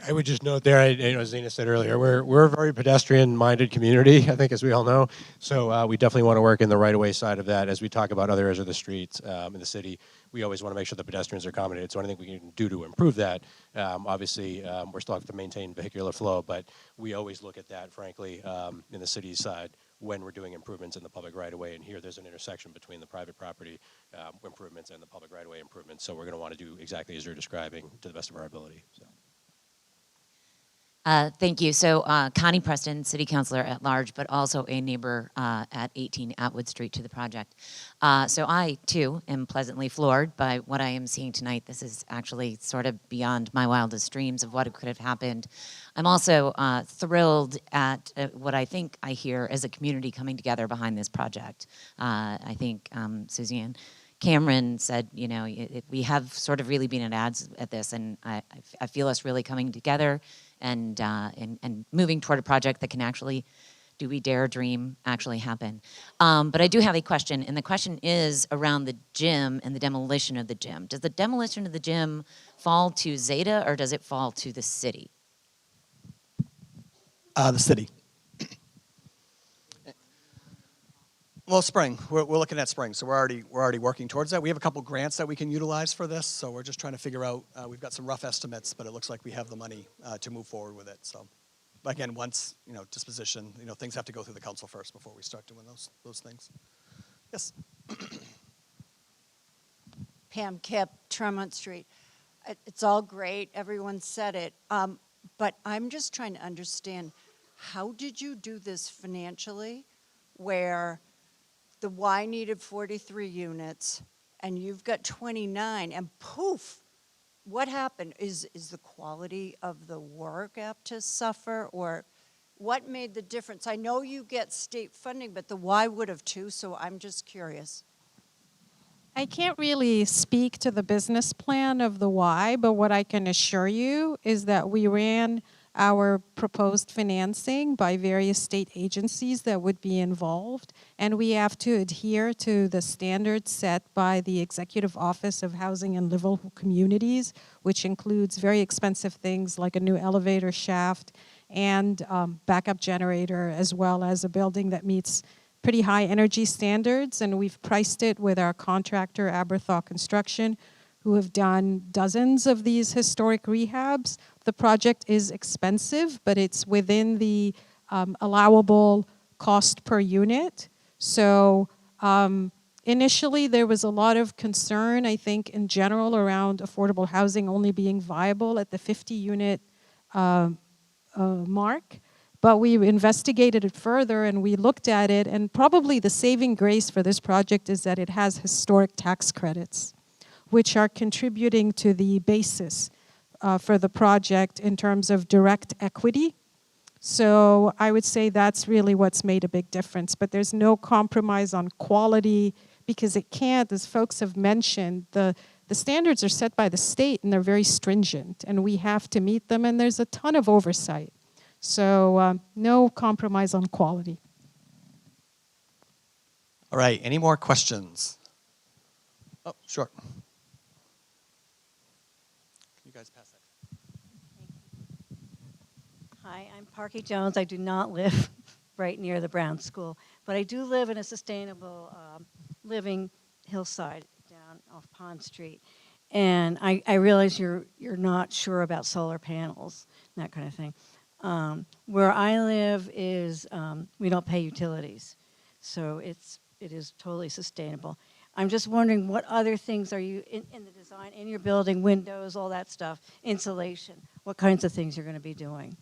I would just note there, as Zena said earlier, we're a very pedestrian-minded community, I think, as we all know. So we definitely want to work in the right-of-way side of that. As we talk about other areas of the streets in the city, we always want to make sure the pedestrians are accommodated. So anything we can do to improve that, obviously, we still have to maintain vehicular flow, but we always look at that, frankly, in the city's side when we're doing improvements in the public right-of-way. And here there's an intersection between the private property improvements and the public right-of-way improvements. So we're going to want to do exactly as you're describing to the best of our ability. So. Thank you. So Connie Preston, City Councilor at Large, but also a neighbor at 18 Atwood Street to the project. So I, too, am pleasantly floored by what I am seeing tonight. This is actually sort of beyond my wildest dreams of what could have happened. I'm also thrilled at what I think I hear as a community coming together behind this project. I think Suzanne Cameron said, we have sort of really been at odds at this, and I feel us really coming together and moving toward a project that can actually, do we dare dream, actually happen. But I do have a question, and the question is around the gym and the demolition of the gym. Does the demolition of the gym fall to Zeta, or does it fall to the city? The city. Well, spring. We're looking at spring, so we're already working towards that. We have a couple grants that we can utilize for this, so we're just trying to figure out. We've got some rough estimates, but it looks like we have the money to move forward with it. So, but again, once disposition, things have to go through the council first before we start doing those things. Yes. Pam Kipp, Tremont Street. It's all great. Everyone said it, but I'm just trying to understand, how did you do this financially, where the Y needed 43 units, and you've got 29, and poof, what happened? Is the quality of the work apt to suffer, or what made the difference? I know you get state funding, but the Y would have too, so I'm just curious. I can't really speak to the business plan of the Y, but what I can assure you is that we ran our proposed financing by various state agencies that would be involved, and we have to adhere to the standards set by the Executive Office of Housing and Livable Communities, which includes very expensive things like a new elevator shaft and backup generator, as well as a building that meets pretty high energy standards. And we've priced it with our contractor, Aberthaw Construction, who have done dozens of these historic rehabs. The project is expensive, but it's within the allowable cost per unit. So initially there was a lot of concern, I think, in general around affordable housing only being viable at the 50-unit mark. But we investigated it further and we looked at it, and probably the saving grace for this project is that it has historic tax credits, which are contributing to the basis for the project in terms of direct equity. So I would say that's really what's made a big difference. But there's no compromise on quality, because it can't, as folks have mentioned, the standards are set by the state and they're very stringent, and we have to meet them, and there's a ton of oversight. So no compromise on quality. All right, any more questions? Oh, sure. Can you guys pass that? Hi, I'm Parky Jones. I do not live right near the Brown School, but I do live in a sustainable living hillside down off Pond Street. And I realize you're not sure about solar panels, and that kind of thing. Where I live is, we don't pay utilities, so it is totally sustainable. I'm just wondering, what other things are you, in the design, in your building, windows, all that stuff, insulation, what kinds of things you're going to be doing?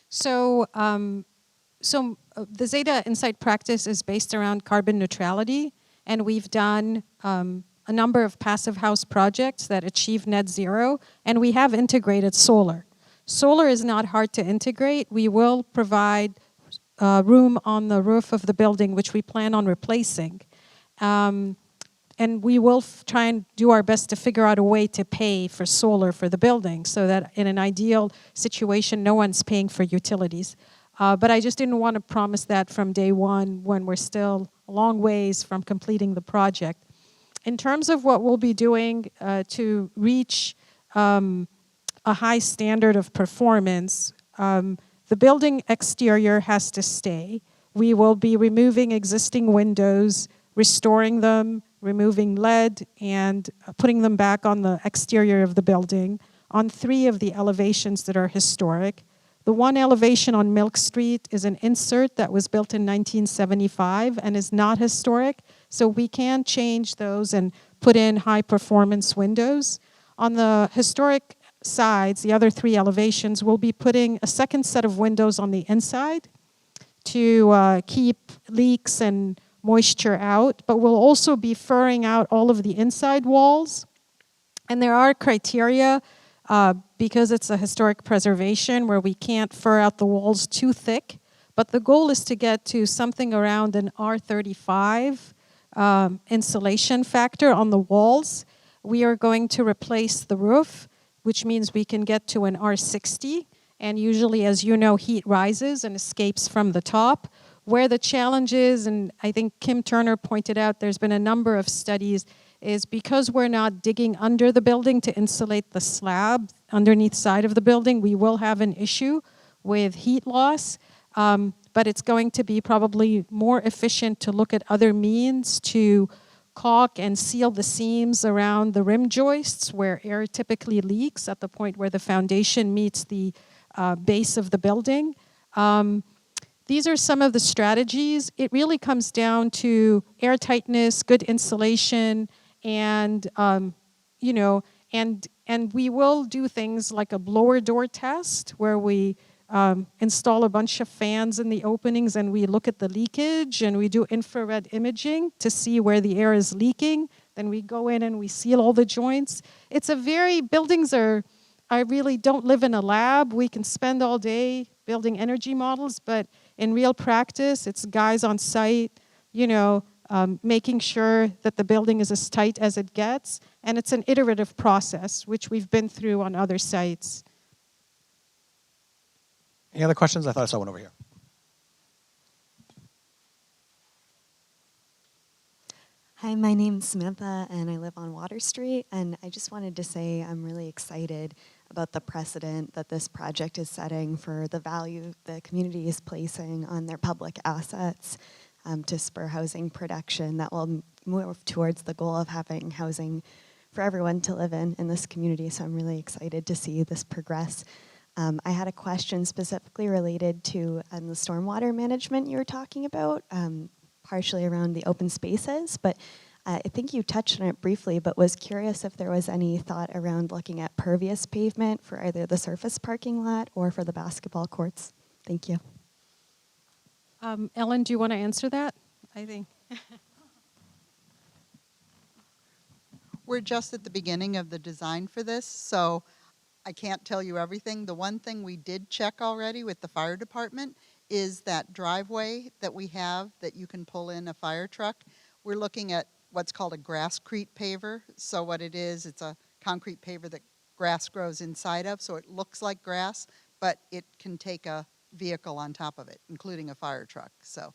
So, the Zeta Insight practice is based around carbon neutrality, and we've done a number of passive house projects that achieve net zero, and we have integrated solar. Solar is not hard to integrate. We will provide room on the roof of the building, which we plan on replacing. And we will try and do our best to figure out a way to pay for solar for the building so that in an ideal situation, no one's paying for utilities. But I just didn't want to promise that from day one when we're still a long ways from completing the project. In terms of what we'll be doing to reach a high standard of performance, the building exterior has to stay. We will be removing existing windows, restoring them, removing lead, and putting them back on the exterior of the building on 3 of the elevations that are historic. The one elevation on Milk Street is an insert that was built in 1975 and is not historic, so we can change those and put in high-performance windows. On the historic sides, the other 3 elevations, we'll be putting a second set of windows on the inside to keep leaks and moisture out, but we'll also be furring out all of the inside walls. And there are criteria because it's a historic preservation where we can't fur out the walls too thick, but the goal is to get to something around an R35 insulation factor on the walls. We are going to replace the roof, which means we can get to an R60, and usually, as you know, heat rises and escapes from the top. Where the challenge is, and I think Kim Turner pointed out, there's been a number of studies, is because we're not digging under the building to insulate the slab underneath side of the building, we will have an issue with heat loss, but it's going to be probably more efficient to look at other means to caulk and seal the seams around the rim joists where air typically leaks at the point where the foundation meets the base of the building. These are some of the strategies. It really comes down to air tightness, good insulation, and and we will do things like a blower door test where we install a bunch of fans in the openings and we look at the leakage and we do infrared imaging to see where the air is leaking. Then we go in and we seal all the joints. Buildings I really don't live in a lab. We can spend all day building energy models, but in real practice, it's guys on site, making sure that the building is as tight as it gets, and it's an iterative process, which we've been through on other sites. Any other questions? I thought I saw one over here. Hi, my name's Samantha, and I live on Water Street, and I just wanted to say I'm really excited about the precedent that this project is setting for the value the community is placing on their public assets to spur housing production that will move towards the goal of having housing for everyone to live in this community. So I'm really excited to see this progress. I had a question specifically related to the stormwater management you were talking about, partially around the open spaces, but I think you touched on it briefly, but was curious if there was any thought around looking at pervious pavement for either the surface parking lot or for the basketball courts. Thank you. Ellen, do you want to answer that? I think. We're just at the beginning of the design for this, so I can't tell you everything. The one thing we did check already with the fire department is that driveway that we have that you can pull in a fire truck. We're looking at what's called a grasscrete paver. So what it is, it's a concrete paver that grass grows inside of, so it looks like grass, but it can take a vehicle on top of it, including a fire truck. So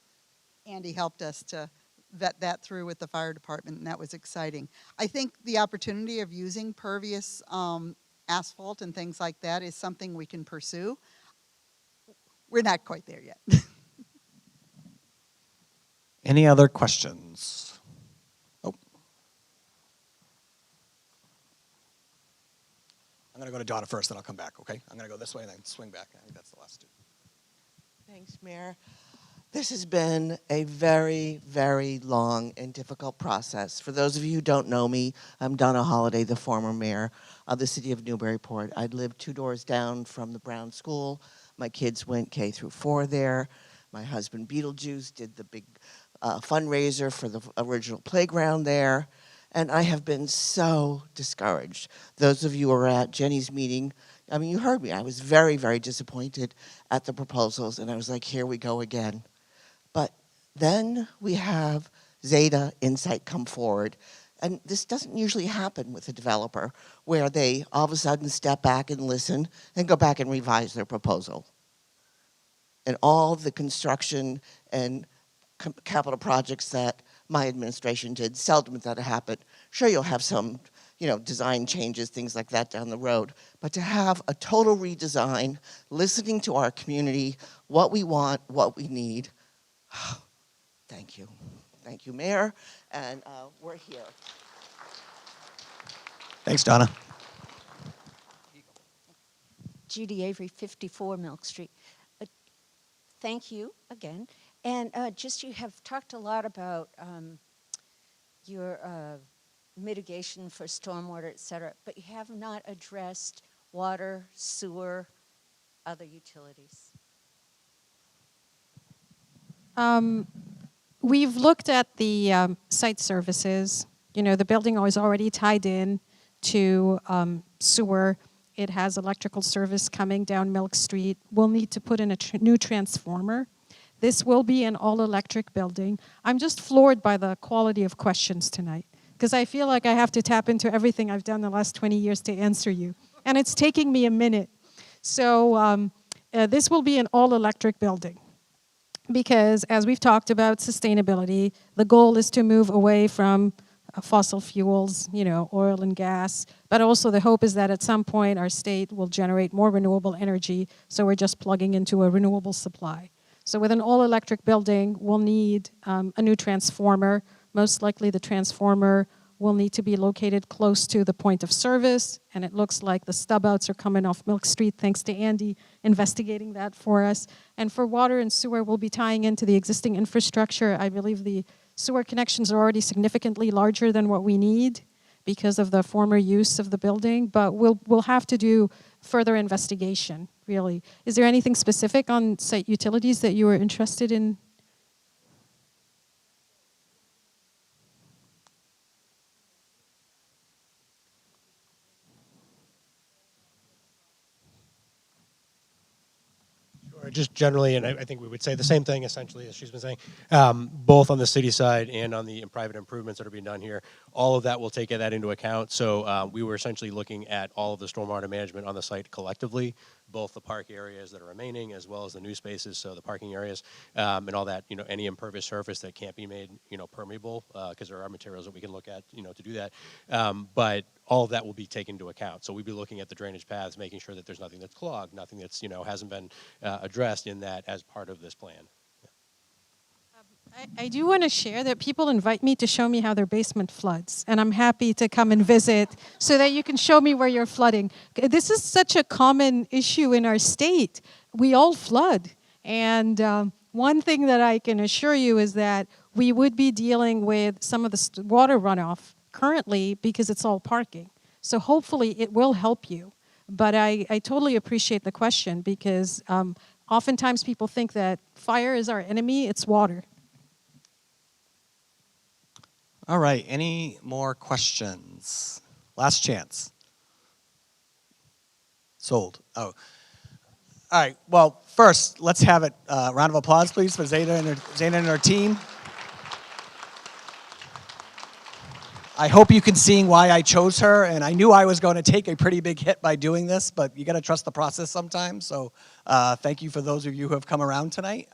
Andy helped us to vet that through with the fire department, and that was exciting. I think the opportunity of using pervious asphalt and things like that is something we can pursue. We're not quite there yet. Any other questions? Oh. I'm going to go to Donna first, then I'll come back, okay? I'm going to go this way and then swing back. I think that's the last two. Thanks, Mayor. This has been a very, very long and difficult process. For those of you who don't know me, I'm Donna Holliday, the former mayor of the city of Newburyport. I lived 2 doors down from the Brown School. My kids went K through 4 there. My husband, Beetlejuice, did the big fundraiser for the original playground there. And I have been so discouraged. Those of you who were at Jenny's meeting, I mean, you heard me. I was very, very disappointed at the proposals, and I was like, here we go again. But then we have Zeta Insight come forward, and this doesn't usually happen with a developer, where they all of a sudden step back and listen and go back and revise their proposal. And all the construction and capital projects that my administration did, seldom does that happen. Sure, you'll have some, design changes, things like that down the road. But to have a total redesign, listening to our community, what we want, what we need, thank you. Thank you, Mayor, and we're here. Thanks, Donna. Judy Avery, 54 Milk Street. Thank you again. And you have talked a lot about your mitigation for stormwater, et cetera, but you have not addressed water, sewer, other utilities. We've looked at the site services. The building is already tied in to sewer. It has electrical service coming down Milk Street. We'll need to put in a new transformer. This will be an all-electric building. I'm just floored by the quality of questions tonight, because I feel like I have to tap into everything I've done the last 20 years to answer you. And it's taking me a minute. So this will be an all-electric building, because as we've talked about sustainability, the goal is to move away from fossil fuels, oil and gas. But also the hope is that at some point our state will generate more renewable energy, so we're just plugging into a renewable supply. So with an all-electric building, we'll need a new transformer. Most likely the transformer will need to be located close to the point of service, and it looks like the stub-outs are coming off Milk Street, thanks to Andy investigating that for us. And for water and sewer, we'll be tying into the existing infrastructure. I believe the sewer connections are already significantly larger than what we need because of the former use of the building, but we'll have to do further investigation, really. Is there anything specific on site utilities that you were interested in? Just generally, and I think we would say the same thing essentially as she's been saying, both on the city side and on the private improvements that are being done here. All of that will take that into account. So we were essentially looking at all of the stormwater management on the site collectively, both the park areas that are remaining as well as the new spaces, so the parking areas and all that, any impervious surface that can't be made, permeable, because there are materials that we can look at, to do that. But all of that will be taken into account. So we'll be looking at the drainage paths, making sure that there's nothing that's clogged, nothing that's, hasn't been addressed in that as part of this plan. I do want to share that people invite me to show me how their basement floods, and I'm happy to come and visit so that you can show me where you're flooding. This is such a common issue in our state. We all flood, and one thing that I can assure you is that we would be dealing with some of the water runoff currently because it's all parking. So hopefully it will help you. But I totally appreciate the question, because oftentimes people think that fire is our enemy. It's water. All right, any more questions? Last chance. Sold. Oh. All right, well, first, let's have a round of applause, please, for Zeta and her team. I hope you can see why I chose her, and I knew I was going to take a pretty big hit by doing this, but you got to trust the process sometimes, so thank you for those of you who have come around tonight.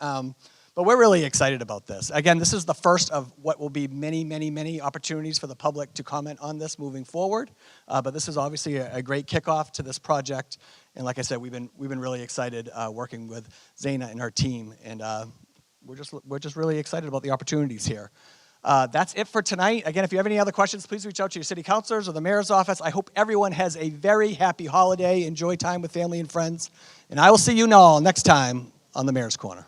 But we're really excited about this. Again, this is the first of what will be many, many, many opportunities for the public to comment on this moving forward. But this is obviously a great kickoff to this project. And like I said, we've been really excited working with Zaina and her team. And we're just really excited about the opportunities here. That's it for tonight. Again, if you have any other questions, please reach out to your city councilors or the mayor's office. I hope everyone has a very happy holiday. Enjoy time with family and friends. And I will see you all next time on the Mayor's Corner.